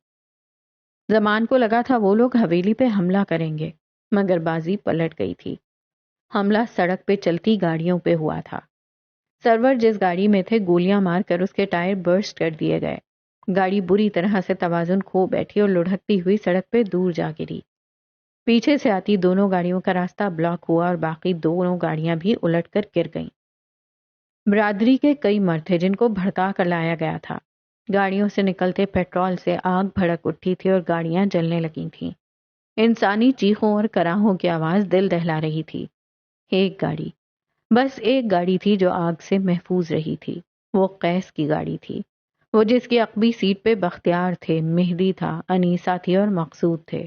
زمان کو لگا تھا وہ لوگ حویلی پہ حملہ کریں گے، مگر بازی پلٹ گئی تھی۔ حملہ سڑک پہ چلتی گاڑیوں پہ ہوا تھا۔ سرور جس گاڑی میں تھے گولیاں مار کر اس کے ٹائر برسٹ کر دیے گئے۔ گاڑی بری طرح سے توازن کھو بیٹھی اور لڑھکتی ہوئی سڑک پہ دور جا گری۔ پیچھے سے آتی دونوں گاڑیوں کا راستہ بلاک ہوا اور باقی دونوں گاڑیاں بھی الٹ کر گر گئیں۔ برادری کے کئی مرد تھے جن کو بھڑکا کر لایا گیا تھا۔ گاڑیوں سے نکلتے پیٹرول سے آگ بھڑک اٹھی تھی اور گاڑیاں جلنے لگی تھیں۔ انسانی چیخوں اور کراہوں کی آواز دل دہلا رہی تھی۔ ایک گاڑی، بس ایک گاڑی تھی جو آگ سے محفوظ رہی تھی، وہ قیس کی گاڑی تھی، وہ جس کی عقبی سیٹ پہ بختیار تھے، مہدی تھا، انیسہ تھی اور مقصود تھے۔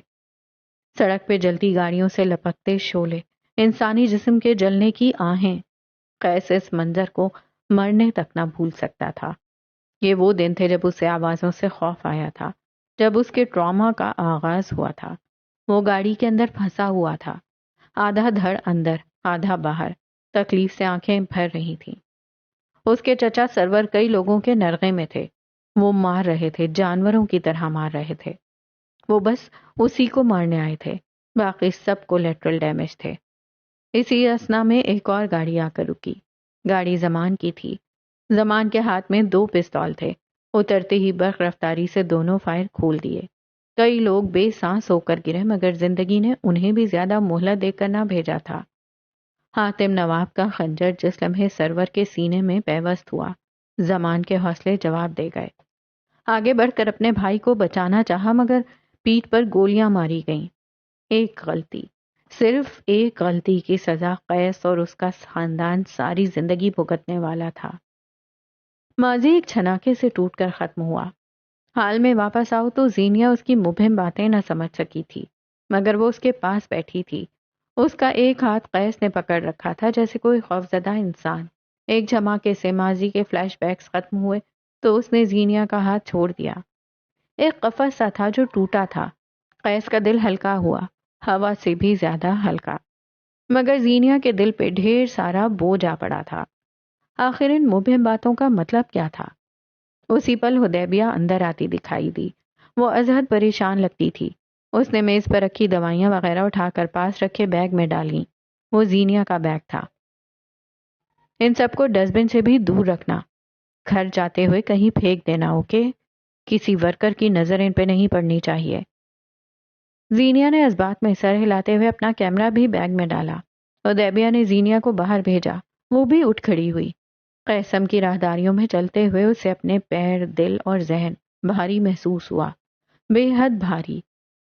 سڑک پہ جلتی گاڑیوں سے لپکتے شعلے، انسانی جسم کے جلنے کی آہیں، قیس اس منظر کو مرنے تک نہ بھول سکتا تھا۔ یہ وہ دن تھے جب اسے آوازوں سے خوف آیا تھا، جب اس کے ٹراما کا آغاز ہوا تھا۔ وہ گاڑی کے اندر پھنسا ہوا تھا، آدھا دھڑ اندر آدھا باہر، تکلیف سے آنکھیں بھر رہی تھیں۔ اس کے چچا سرور کئی لوگوں کے نرغے میں تھے، وہ مار رہے تھے، جانوروں کی طرح مار رہے تھے۔ وہ بس اسی کو مارنے آئے تھے، باقی سب کو لیٹرل ڈیمیج تھے۔ اسی اثنا میں ایک اور گاڑی آ کر رکی۔ گاڑی زمان کی تھی۔ زمان کے ہاتھ میں 2 پستول تھے۔ اترتے ہی برق رفتاری سے دونوں فائر کھول دیے۔ کئی لوگ بے سانس ہو کر گرے، مگر زندگی نے انہیں بھی زیادہ مہلت دے کر نہ بھیجا تھا۔ حاتم نواب کا خنجر جس لمحے سرور کے سینے میں پیوست ہوا، زمان کے حوصلے جواب دے گئے۔ آگے بڑھ کر اپنے بھائی کو بچانا چاہا، مگر پیٹھ پر گولیاں ماری گئیں۔ ایک غلطی، صرف ایک غلطی کی سزا قیس اور اس کا خاندان ساری زندگی بھگتنے والا تھا۔ ماضی ایک چھناکے سے ٹوٹ کر ختم ہوا۔ حال میں واپس آؤ تو زینیا اس کی مبہم باتیں نہ سمجھ سکی تھی، مگر وہ اس کے پاس بیٹھی تھی۔ اس کا ایک ہاتھ قیس نے پکڑ رکھا تھا جیسے کوئی خوفزدہ انسان۔ ایک جھماکے سے ماضی کے فلیش بیکس ختم ہوئے تو اس نے زینیا کا ہاتھ چھوڑ دیا۔ ایک قفس سا تھا جو ٹوٹا تھا۔ قیس کا دل ہلکا ہوا، ہوا سے بھی زیادہ ہلکا، مگر زینیا کے دل پہ ڈھیر سارا بوجھ آ پڑا تھا۔ آخر ان مبہم باتوں کا مطلب کیا تھا؟ اسی پل حدیبیہ اندر آتی دکھائی دی۔ وہ ازحد پریشان لگتی تھی۔ اس نے میز پر رکھی دوائیاں وغیرہ اٹھا کر پاس رکھے بیگ میں ڈالیں۔ وہ زینیا کا بیگ تھا۔ ان سب کو ڈسٹ بن سے بھی دور رکھنا، گھر جاتے ہوئے کہیں پھینک دینا، اوکے؟ کسی ورکر کی نظر ان پہ نہیں پڑنی چاہیے۔ زینیا نے اس بات میں سر ہلاتے ہوئے اپنا کیمرہ بھی بیگ میں ڈالا۔ حدیبیہ نے زینیا کو باہر بھیجا۔ وہ بھی اٹھ کھڑی ہوئی۔ قیسم کی راہداریوں میں چلتے ہوئے اسے اپنے پیر، دل اور ذہن بھاری محسوس ہوا، بے حد بھاری۔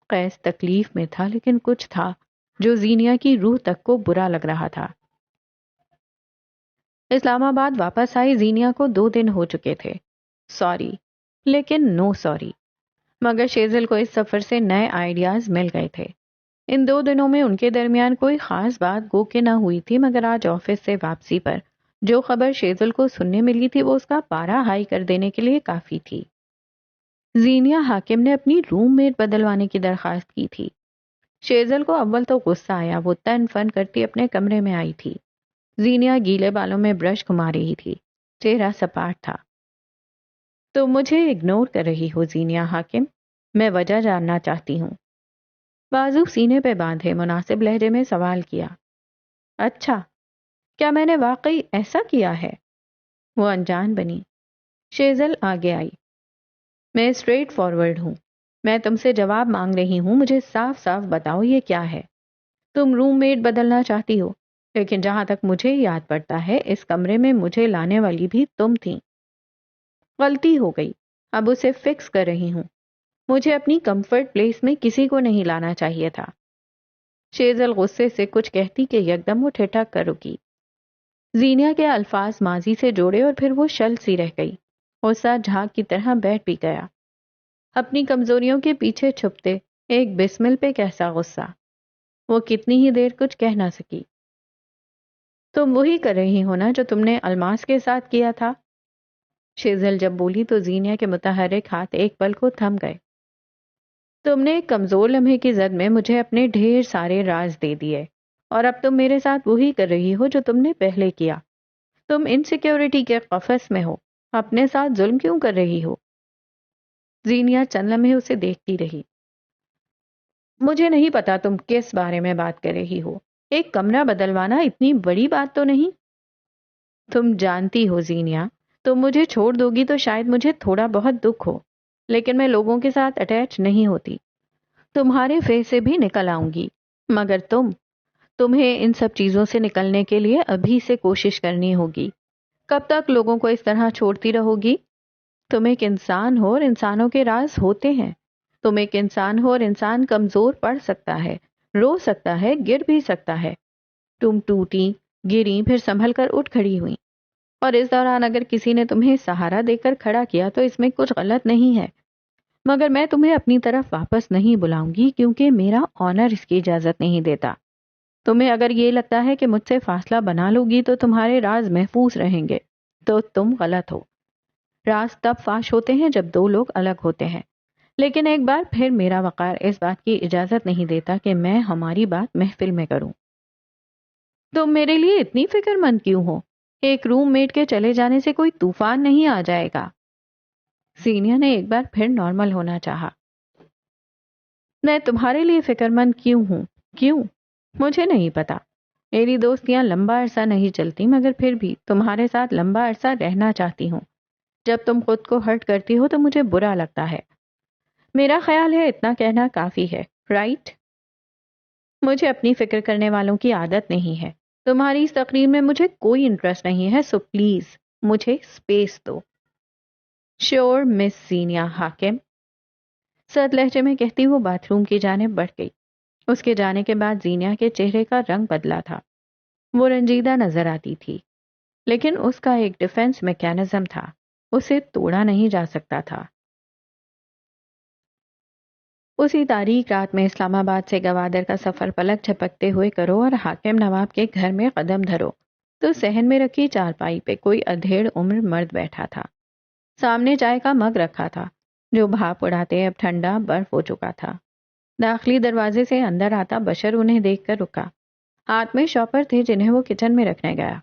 قیس تکلیف میں تھا، لیکن کچھ تھا جو زینیا کی روح تک کو برا لگ رہا تھا۔ اسلام آباد واپس آئی زینیا کو 2 دن ہو چکے تھے۔ سوری، لیکن نو سوری۔ مگر شیزل کو اس سفر سے نئے آئیڈیاز مل گئے تھے۔ ان 2 دنوں میں ان کے درمیان کوئی خاص بات گو کہ نہ ہوئی تھی، مگر آج آفس سے واپسی پر جو خبر شیزل کو سننے ملی تھی وہ اس کا پارا ہائی کر دینے کے لیے کافی تھی۔ زینیا حاکم نے اپنی روم میٹ بدلوانے کی درخواست کی تھی۔ شیزل کو اول تو غصہ آیا، وہ تن فن کرتی اپنے کمرے میں آئی تھی۔ زینیا گیلے بالوں میں برش گھما رہی تھی، چہرہ سپاٹ تھا۔ تو مجھے اگنور کر رہی ہو زینیا حاکم؟ میں وجہ جاننا چاہتی ہوں۔ بازو سینے پہ باندھے مناسب لہجے میں سوال کیا۔ اچھا، کیا میں نے واقعی ایسا کیا ہے؟ وہ انجان بنی۔ شیزل آگے آئی۔ میں اسٹریٹ فارورڈ ہوں، میں تم سے جواب مانگ رہی ہوں، مجھے صاف صاف بتاؤ یہ کیا ہے؟ تم روم میٹ بدلنا چاہتی ہو، لیکن جہاں تک مجھے یاد پڑتا ہے اس کمرے میں مجھے لانے والی بھی تم تھی۔ غلطی ہو گئی، اب اسے فکس کر رہی ہوں۔ مجھے اپنی کمفرٹ پلیس میں کسی کو نہیں لانا چاہیے تھا۔ شیزل غصے سے کچھ کہتی کہ یکدم وہ ٹھٹک کر رکی۔ زینیا کے الفاظ ماضی سے جوڑے اور پھر وہ شل سی رہ گئی۔ غصہ جھاگ کی طرح بیٹھ بھی گیا۔ اپنی کمزوریوں کے پیچھے چھپتے ایک بسمل پہ کیسا غصہ! وہ کتنی ہی دیر کچھ کہہ نہ سکی۔ تم وہی کر رہی ہو نا جو تم نے الماس کے ساتھ کیا تھا؟ شیزل جب بولی تو زینیا کے متحرک ہاتھ ایک پل کو تھم گئے۔ تم نے ایک کمزور لمحے کی زد میں مجھے اپنے ڈھیر سارے راز دے دیے، اور اب تم میرے ساتھ وہی کر رہی ہو جو تم نے پہلے کیا۔ تم انسیکیورٹی کے قفس میں ہو، اپنے ساتھ ظلم کیوں کر رہی ہو؟ زینیا چند لمحے اسے دیکھتی رہی۔ مجھے نہیں پتا تم کس بارے میں بات کر رہی ہو، ایک کمرہ بدلوانا اتنی بڑی بات تو نہیں۔ تم جانتی ہو زینیا، تم مجھے چھوڑ دو گی تو شاید مجھے تھوڑا بہت دکھ ہو، لیکن میں لوگوں کے ساتھ اٹیچ نہیں ہوتی۔ تمہارے فیس سے بھی نکل آؤں گی، مگر تمہیں ان سب چیزوں سے نکلنے کے لیے ابھی سے کوشش کرنی ہوگی۔ کب تک لوگوں کو اس طرح چھوڑتی رہو گی؟ تم ایک انسان ہو اور انسانوں کے راز ہوتے ہیں۔ تم ایک انسان ہو اور انسان کمزور پڑ سکتا ہے، رو سکتا ہے، گر بھی سکتا ہے۔ تم ٹوٹی، گری، پھر سنبھل کر اٹھ کھڑی ہوئی، اور اس دوران اگر کسی نے تمہیں سہارا دے کر کھڑا کیا تو اس میں کچھ غلط نہیں ہے، مگر میں تمہیں اپنی طرف واپس نہیں بلاؤں گی کیونکہ میرا آنر اس کی اجازت نہیں دیتا۔ تمہیں اگر یہ لگتا ہے کہ مجھ سے فاصلہ بنا لو گی تو تمہارے راز محفوظ رہیں گے، تو تم غلط ہو۔ راز تب فاش ہوتے ہیں جب 2 لوگ الگ ہوتے ہیں، لیکن ایک بار پھر میرا وقار اس بات کی اجازت نہیں دیتا کہ میں ہماری بات محفل میں کروں۔ تم میرے لیے اتنی فکر مند کیوں ہو؟ ایک روم میٹ کے چلے جانے سے کوئی طوفان نہیں آ جائے گا۔ زینیا نے ایک بار پھر نارمل ہونا چاہا۔ میں تمہارے لیے فکر مند کیوں ہوں؟ کیوں؟ مجھے نہیں پتا۔ میری دوستیاں لمبا عرصہ نہیں چلتی، مگر پھر بھی تمہارے ساتھ لمبا عرصہ رہنا چاہتی ہوں۔ جب تم خود کو ہرٹ کرتی ہو تو مجھے برا لگتا ہے۔ میرا خیال ہے اتنا کہنا کافی ہے، رائٹ؟ مجھے اپنی فکر کرنے والوں کی عادت نہیں ہے۔ تمہاری اس تقریر میں مجھے کوئی انٹرسٹ نہیں ہے، سو پلیز مجھے سپیس دو۔ شیور مس زینیا حاکم، سرد لہجے میں کہتی وہ باتھ روم کی جانب بڑھ گئی۔ اس کے جانے کے بعد زینیا کے چہرے کا رنگ بدلا تھا۔ وہ رنجیدہ نظر آتی تھی، لیکن اس کا ایک ڈیفense میکینزم تھا، اسے توڑا نہیں جا سکتا تھا۔ اسی تاریک رات میں اسلام آباد سے گوادر کا سفر پلک جھپکتے ہوئے کرو اور حاکم نواب کے گھر میں قدم دھرو تو صحن میں رکھی چارپائی پہ کوئی ادھیڑ عمر مرد بیٹھا تھا۔ سامنے چائے کا مگ رکھا تھا جو بھاپ اڑاتے اب ٹھنڈا برف ہو چکا تھا۔ داخلی دروازے سے اندر آتا بشر انہیں دیکھ کر رکا۔ ہاتھ میں شاپر تھے جنہیں وہ کچن میں رکھنے گیا۔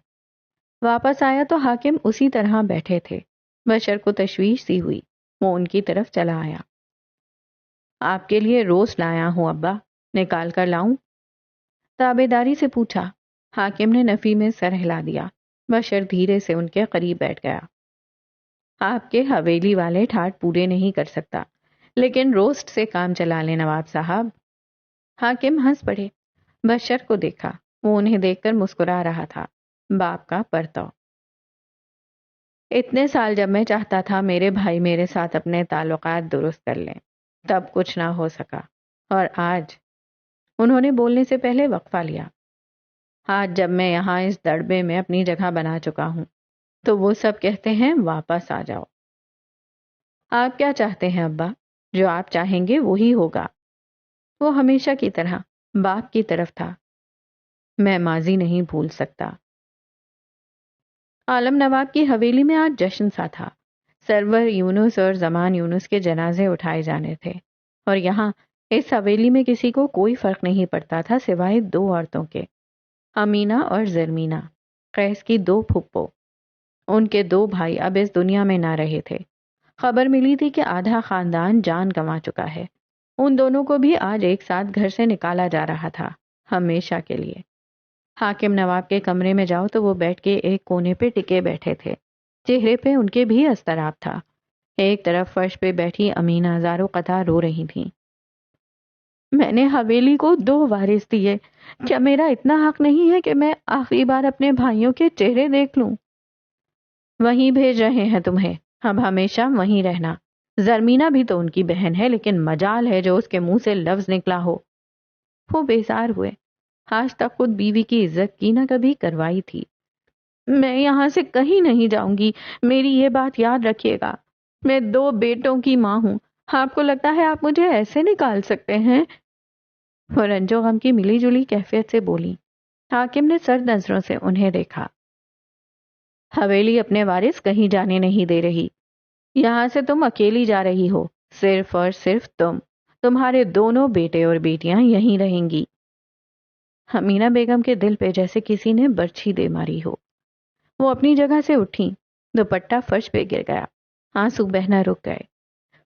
واپس آیا تو حاکم اسی طرح بیٹھے تھے۔ بشر کو تشویش سی ہوئی، وہ ان کی طرف چلا آیا۔ آپ کے لیے روسٹ لایا ہوں ابا، نکال کر لاؤں؟ تابیداری سے پوچھا۔ حاکم نے نفی میں سر ہلا دیا۔ بشر دھیرے سے ان کے قریب بیٹھ گیا۔ آپ کے حویلی والے ٹھاٹ پورے نہیں کر سکتا، لیکن روسٹ سے کام چلا لیں نواب صاحب۔ حاکم ہنس پڑے۔ بشر کو دیکھا، وہ انہیں دیکھ کر مسکرا رہا تھا، باپ کا پرتو۔ اتنے سال جب میں چاہتا تھا میرے بھائی میرے ساتھ اپنے تعلقات درست کر لیں، تب کچھ نہ ہو سکا، اور آج، انہوں نے بولنے سے پہلے وقفہ لیا، آج جب میں یہاں اس دڑبے میں اپنی جگہ بنا چکا ہوں تو وہ سب کہتے ہیں واپس آ جاؤ۔ آپ کیا چاہتے ہیں ابا؟ جو آپ چاہیں گے وہی ہوگا۔ وہ ہمیشہ کی طرح باپ کی طرف تھا۔ میں ماضی نہیں بھول سکتا۔ عالم نواب کی حویلی میں آج جشن سا تھا۔ سرور یونس اور زمان یونس کے جنازے اٹھائے جانے تھے، اور یہاں اس حویلی میں کسی کو کوئی فرق نہیں پڑتا تھا سوائے دو عورتوں کے، امینہ اور زرمینہ، قیس کی دو پھپھو۔ ان کے دو بھائی اب اس دنیا میں نہ رہے تھے۔ خبر ملی تھی کہ آدھا خاندان جان گنوا چکا ہے۔ ان دونوں کو بھی آج ایک ساتھ گھر سے نکالا جا رہا تھا، ہمیشہ کے لیے۔ حاکم نواب کے کمرے میں جاؤ تو وہ بیٹھ کے ایک کونے پہ ٹکے بیٹھے تھے، چہرے پہ ان کے بھی اضطراب تھا۔ ایک طرف فرش پہ بیٹھی امینہ زارو قطع رو رہی تھیں۔ میں نے حویلی کو 2 وارث دیے، کیا میرا اتنا حق نہیں ہے کہ میں آخری بار اپنے بھائیوں کے چہرے دیکھ لوں؟ وہیں بھیج رہے ہیں تمہیں، اب ہمیشہ وہیں رہنا۔ زرمینہ بھی تو ان کی بہن ہے، لیکن مجال ہے جو اس کے منہ سے لفظ نکلا ہو۔ وہ بیزار ہوئے۔ آج تک خود بیوی کی عزت کی نہ کبھی کروائی تھی۔ میں یہاں سے کہیں نہیں جاؤں گی، میری یہ بات یاد رکھیے گا۔ میں 2 بیٹوں کی ماں ہوں، آپ کو لگتا ہے آپ مجھے ایسے نکال سکتے ہیں؟ وہ رنج و غم کی ملی جلی کیفیت سے بولی۔ حاکم نے سرد نظروں سے انہیں دیکھا۔ حویلی اپنے وارث کہیں جانے نہیں دے رہی۔ یہاں سے تم اکیلی جا رہی ہو، صرف اور صرف تم، تمہارے دونوں بیٹے اور بیٹیاں یہیں رہیں گی۔ امینہ بیگم کے دل پہ جیسے کسی نے برچھی دے ماری ہو۔ وہ اپنی جگہ سے اٹھیں، دوپٹہ فرش پہ گر گیا، آنسو بہنا رک گئے۔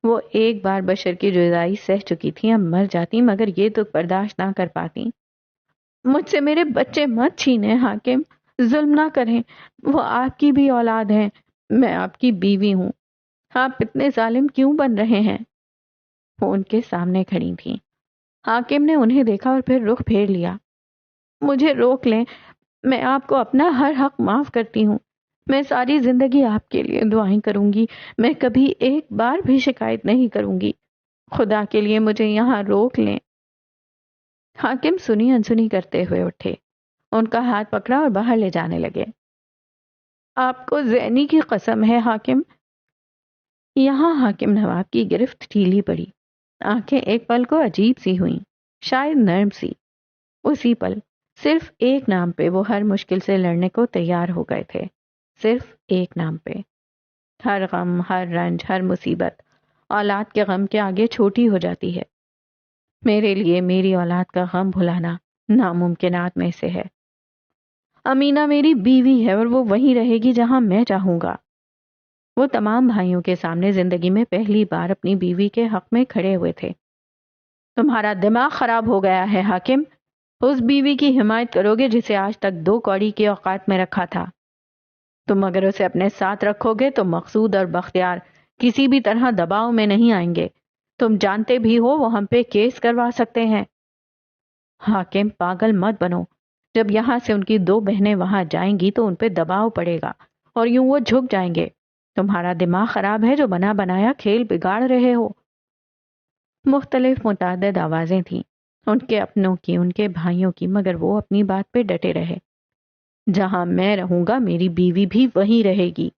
وہ ایک بار بشر کی جدائی سہ چکی تھی، اب مر جاتی مگر یہ دکھ برداشت نہ کر پاتی۔ مجھ سے میرے بچے مت چھینے حاکم، ظلم نہ کریں، وہ آپ کی بھی اولاد ہیں، میں آپ کی بیوی ہوں، آپ اتنے ظالم کیوں بن رہے ہیں؟ وہ ان کے سامنے کھڑی تھیں۔ حاکم نے انہیں دیکھا اور پھر رخ پھیر لیا۔ مجھے روک لیں، میں آپ کو اپنا ہر حق معاف کرتی ہوں، میں ساری زندگی آپ کے لیے دعائیں کروں گی، میں کبھی ایک بار بھی شکایت نہیں کروں گی، خدا کے لیے مجھے یہاں روک لیں۔ حاکم سنی انسنی کرتے ہوئے اٹھے، ان کا ہاتھ پکڑا اور باہر لے جانے لگے۔ آپ کو زینی کی قسم ہے حاکم۔ یہاں حاکم نواب کی گرفت ڈھیلی پڑی، آنکھیں ایک پل کو عجیب سی ہوئیں، شاید نرم سی۔ اسی پل صرف ایک نام پہ وہ ہر مشکل سے لڑنے کو تیار ہو گئے تھے، صرف ایک نام پہ۔ ہر غم، ہر رنج، ہر مصیبت اولاد کے غم کے آگے چھوٹی ہو جاتی ہے۔ میرے لیے میری اولاد کا غم بھلانا ناممکنات میں سے ہے۔ امینہ میری بیوی ہے اور وہ وہیں رہے گی جہاں میں چاہوں گا۔ وہ تمام بھائیوں کے سامنے زندگی میں پہلی بار اپنی بیوی کے حق میں کھڑے ہوئے تھے۔ تمہارا دماغ خراب ہو گیا ہے حاکم، اس بیوی کی حمایت کرو گے جسے آج تک 2 کوڑی کے اوقات میں رکھا تھا۔ تم اگر اسے اپنے ساتھ رکھو گے تو مقصود اور بختیار کسی بھی طرح دباؤ میں نہیں آئیں گے، تم جانتے بھی ہو وہ ہم پہ کیس کروا سکتے ہیں۔ حاکم پاگل مت بنو، جب یہاں سے ان کی 2 بہنیں وہاں جائیں گی تو ان پہ دباؤ پڑے گا اور یوں وہ جھک جائیں گے۔ تمہارا دماغ خراب ہے جو بنا بنایا کھیل بگاڑ رہے ہو۔ مختلف متعدد آوازیں تھیں، ان کے اپنوں کی، ان کے بھائیوں کی، مگر وہ اپنی بات پہ ڈٹے رہے۔ جہاں میں رہوں گا میری بیوی بھی وہیں رہے گی۔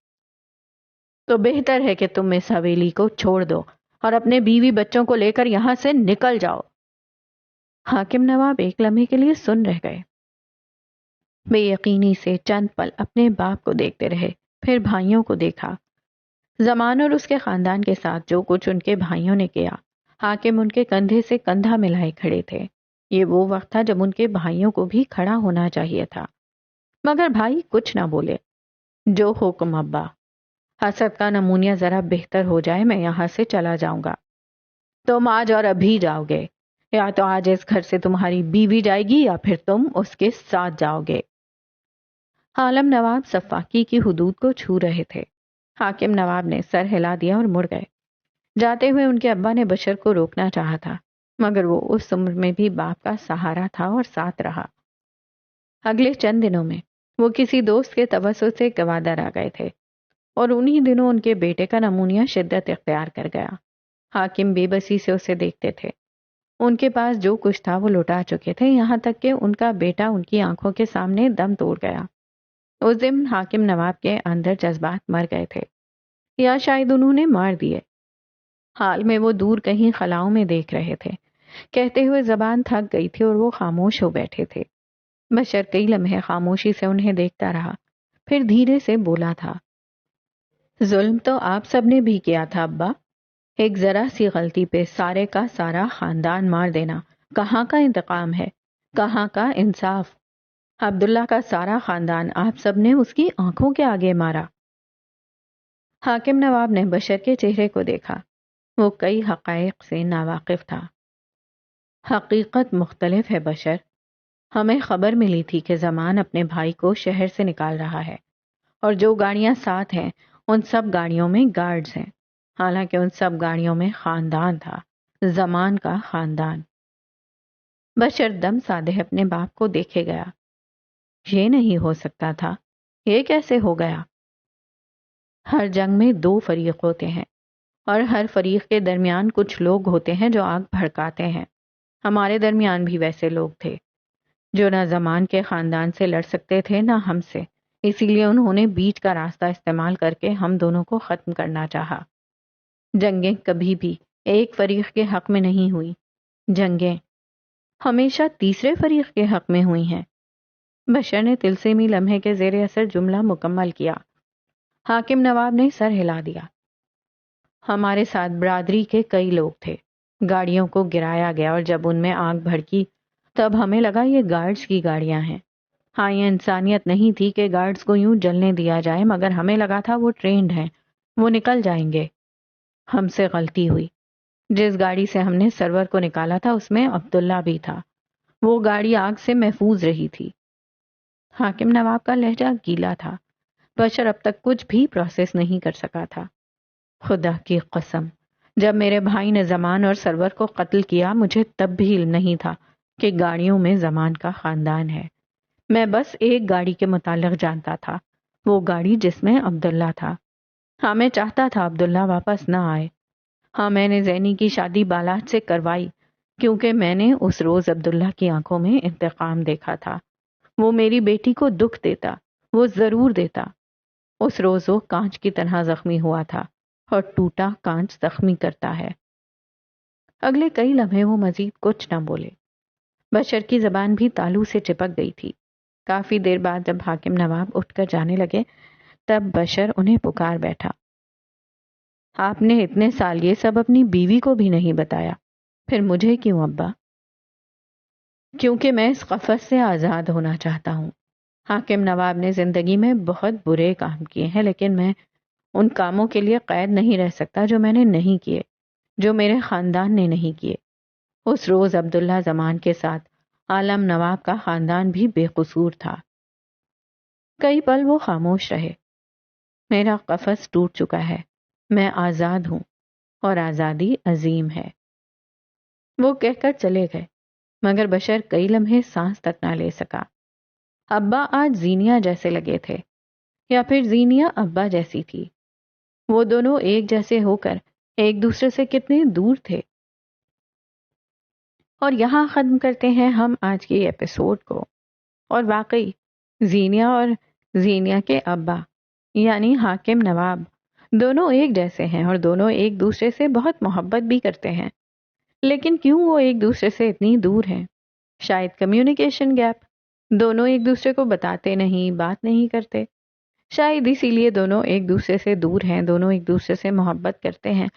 تو بہتر ہے کہ تم اس حویلی کو چھوڑ دو اور اپنے بیوی بچوں کو لے کر یہاں سے نکل جاؤ۔ حاکم نواب ایک لمحے کے لیے سن رہ گئے، بے یقینی سے چند پل اپنے باپ کو دیکھتے رہے، پھر بھائیوں کو دیکھا۔ زمان اور اس کے خاندان کے ساتھ جو کچھ ان کے بھائیوں نے کیا، حاکم ان کے کندھے سے کندھا ملائے کھڑے تھے۔ یہ وہ وقت تھا جب ان کے بھائیوں کو بھی کھڑا ہونا چاہیے تھا، مگر بھائی کچھ نہ بولے۔ جو حکم ابا، حسد کا نمونیہ ذرا بہتر ہو جائے میں یہاں سے چلا جاؤں گا۔ تم آج اور ابھی جاؤ گے، یا تو آج اس گھر سے تمہاری بیوی جائے گی یا پھر تم اس کے ساتھ جاؤ گے۔ عالم نواب سفاکی کی حدود کو چھو رہے تھے۔ حاکم نواب نے سر ہلا دیا اور مڑ گئے۔ جاتے ہوئے ان کے ابا نے بشر کو روکنا چاہا تھا، مگر وہ اس عمر میں بھی باپ کا سہارا تھا اور ساتھ رہا۔ اگلے چند دنوں میں وہ کسی دوست کے توسط سے گوادر آ گئے تھے، اور انہی دنوں ان کے بیٹے کا نمونیہ شدت اختیار کر گیا۔ حاکم بے بسی سے اسے دیکھتے تھے۔ ان کے پاس جو کچھ تھا وہ لوٹا چکے تھے، یہاں تک کہ ان کا بیٹا ان کی آنکھوں کے سامنے دم توڑ گیا۔ اس دن حاکم نواب کے اندر جذبات مر گئے تھے، یا شاید انہوں نے مار دیے۔ حال میں وہ دور کہیں خلاؤں میں دیکھ رہے تھے، کہتے ہوئے زبان تھک گئی تھی اور وہ خاموش ہو بیٹھے تھے۔ بشر کئی لمحے خاموشی سے انہیں دیکھتا رہا، پھر دھیرے سے بولا تھا، ظلم تو آپ سب نے بھی کیا تھا ابا، ایک ذرا سی غلطی پہ سارے کا سارا خاندان مار دینا، کہاں کا انتقام ہے، کہاں کا انصاف؟ عبداللہ کا سارا خاندان آپ سب نے اس کی آنکھوں کے آگے مارا۔ حاکم نواب نے بشر کے چہرے کو دیکھا، وہ کئی حقائق سے ناواقف تھا۔ حقیقت مختلف ہے بشر، ہمیں خبر ملی تھی کہ زمان اپنے بھائی کو شہر سے نکال رہا ہے، اور جو گاڑیاں ساتھ ہیں ان سب گاڑیوں میں گارڈز ہیں، حالانکہ ان سب گاڑیوں میں خاندان تھا، زمان کا خاندان۔ بشر دم سادے اپنے باپ کو دیکھے گیا، یہ نہیں ہو سکتا تھا، یہ کیسے ہو گیا؟ ہر جنگ میں دو فریق ہوتے ہیں، اور ہر فریق کے درمیان کچھ لوگ ہوتے ہیں جو آگ بھڑکاتے ہیں۔ ہمارے درمیان بھی ویسے لوگ تھے جو نہ زمان کے خاندان سے لڑ سکتے تھے نہ ہم سے، اسی لیے انہوں نے بیچ کا راستہ استعمال کر کے ہم دونوں کو ختم کرنا چاہا۔ جنگیں کبھی بھی ایک فریق کے حق میں نہیں ہوئی، جنگیں ہمیشہ تیسرے فریق کے حق میں ہوئی ہیں۔ بشر نے تلسمی لمحے کے زیر اثر جملہ مکمل کیا۔ حاکم نواب نے سر ہلا دیا۔ ہمارے ساتھ برادری کے کئی لوگ تھے، گاڑیوں کو گرایا گیا اور جب ان میں آگ بھڑکی تب ہمیں لگا یہ گارڈز کی گاڑیاں ہیں۔ ہاں، یہ انسانیت نہیں تھی کہ گارڈز کو یوں جلنے دیا جائے، مگر ہمیں لگا تھا وہ ٹرینڈ ہیں، وہ نکل جائیں گے۔ ہم سے غلطی ہوئی، جس گاڑی سے ہم نے سرور کو نکالا تھا اس میں عبداللہ بھی تھا، وہ گاڑی آگ سے محفوظ رہی تھی۔ حاکم نواب کا لہجہ گیلا تھا، بشر اب تک کچھ بھی پروسیس نہیں کر سکا تھا۔ خدا کی قسم، جب میرے بھائی نے زمان اور سرور کو قتل کیا مجھے تب بھی علم نہیں تھا کہ گاڑیوں میں زمان کا خاندان ہے۔ میں بس ایک گاڑی کے متعلق جانتا تھا، وہ گاڑی جس میں عبداللہ تھا۔ ہاں، میں چاہتا تھا عبداللہ واپس نہ آئے۔ ہاں، میں نے زینی کی شادی بالات سے کروائی کیونکہ میں نے اس روز عبداللہ کی آنکھوں میں انتقام دیکھا تھا۔ وہ میری بیٹی کو دکھ دیتا، وہ ضرور دیتا۔ اس روز وہ کانچ کی طرح زخمی ہوا تھا، اور ٹوٹا کانچ زخمی کرتا ہے۔ اگلے کئی لمحے وہ مزید کچھ نہ بولے۔ بشر کی زبان بھی تالو سے چپک گئی تھی۔ کافی دیر بعد جب حاکم نواب اٹھ کر جانے لگے تب بشر انہیں پکار بیٹھا، آپ نے اتنے سال یہ سب اپنی بیوی کو بھی نہیں بتایا، پھر مجھے کیوں ابا؟ کیونکہ میں اس قفس سے آزاد ہونا چاہتا ہوں۔ حاکم نواب نے زندگی میں بہت برے کام کیے ہیں، لیکن میں ان کاموں کے لیے قید نہیں رہ سکتا جو میں نے نہیں کیے، جو میرے خاندان نے نہیں کیے۔ اس روز عبداللہ زمان کے ساتھ عالم نواب کا خاندان بھی بے قصور تھا۔ کئی پل وہ خاموش رہے۔ میرا قفس ٹوٹ چکا ہے، میں آزاد ہوں، اور آزادی عظیم ہے، وہ کہہ کر چلے گئے، مگر بشر کئی لمحے سانس تک نہ لے سکا۔ ابا آج زینیا جیسے لگے تھے، یا پھر زینیا ابا جیسی تھی۔ وہ دونوں ایک جیسے ہو کر ایک دوسرے سے کتنے دور تھے۔ اور یہاں ختم کرتے ہیں ہم آج کی ایپیسوڈ کو۔ اور واقعی زینیا اور زینیا کے ابا یعنی حاکم نواب دونوں ایک جیسے ہیں، اور دونوں ایک دوسرے سے بہت محبت بھی کرتے ہیں، لیکن کیوں وہ ایک دوسرے سے اتنی دور ہیں؟ شاید کمیونیکیشن گیپ، دونوں ایک دوسرے کو بتاتے نہیں، بات نہیں کرتے، شاید اسی لیے دونوں ایک دوسرے سے دور ہیں، دونوں ایک دوسرے سے محبت کرتے ہیں۔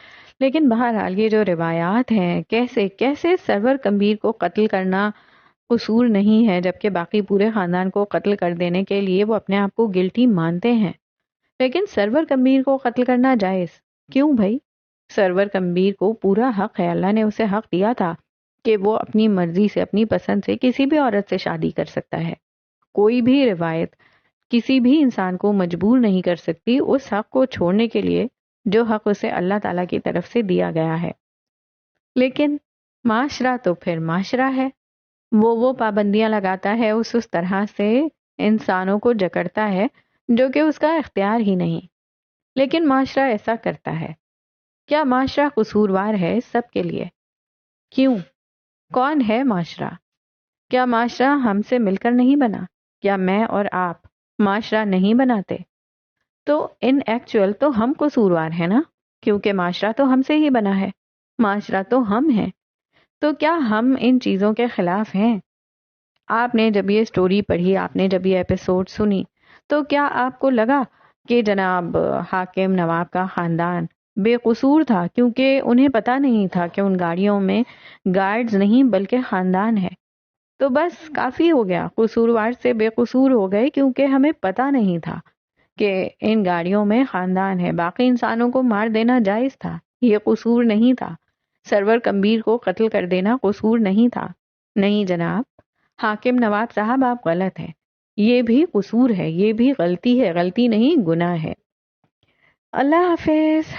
لیکن بہرحال یہ جو روایات ہیں، کیسے سرور کمبیر کو قتل کرنا قصور نہیں ہے جبکہ باقی پورے خاندان کو قتل کر دینے کے لیے وہ اپنے آپ کو گلٹی مانتے ہیں، لیکن سرور کمبیر کو قتل کرنا جائز کیوں بھائی؟ سرور کمبیر کو پورا حق ہے، اللہ نے اسے حق دیا تھا کہ وہ اپنی مرضی سے، اپنی پسند سے کسی بھی عورت سے شادی کر سکتا ہے۔ کوئی بھی روایت کسی بھی انسان کو مجبور نہیں کر سکتی اس حق کو چھوڑنے کے لیے جو حق اسے اللہ تعالیٰ کی طرف سے دیا گیا ہے۔ لیکن معاشرہ تو پھر معاشرہ ہے، وہ پابندیاں لگاتا ہے، اس طرح سے انسانوں کو جکڑتا ہے جو کہ اس کا اختیار ہی نہیں، لیکن معاشرہ ایسا کرتا ہے۔ کیا معاشرہ قصوروار ہے سب کے لیے؟ کیوں؟ کون ہے معاشرہ؟ کیا معاشرہ ہم سے مل کر نہیں بنا؟ کیا میں اور آپ معاشرہ نہیں بناتے؟ تو ان ایکچوئل تو ہم قصوروار ہیں نا، کیونکہ معاشرہ تو ہم سے ہی بنا ہے، معاشرہ تو ہم ہیں۔ تو کیا ہم ان چیزوں کے خلاف ہیں؟ آپ نے جب یہ سٹوری پڑھی، آپ نے جب یہ ایپیسوڈ سنی، تو کیا آپ کو لگا کہ جناب حاکم نواب کا خاندان بے قصور تھا کیونکہ انہیں پتہ نہیں تھا کہ ان گاڑیوں میں گارڈز نہیں بلکہ خاندان ہے؟ تو بس کافی ہو گیا، قصوروار سے بے قصور ہو گئے کیونکہ ہمیں پتہ نہیں تھا کہ ان گاڑیوں میں خاندان ہے۔ باقی انسانوں کو مار دینا جائز تھا، یہ قصور نہیں تھا۔ سرور کمبیر کو قتل کر دینا قصور نہیں تھا۔ نہیں جناب، حاکم نواب صاحب آپ غلط ہیں، یہ بھی قصور ہے، یہ بھی غلطی ہے، غلطی نہیں گناہ ہے۔ اللہ حافظ۔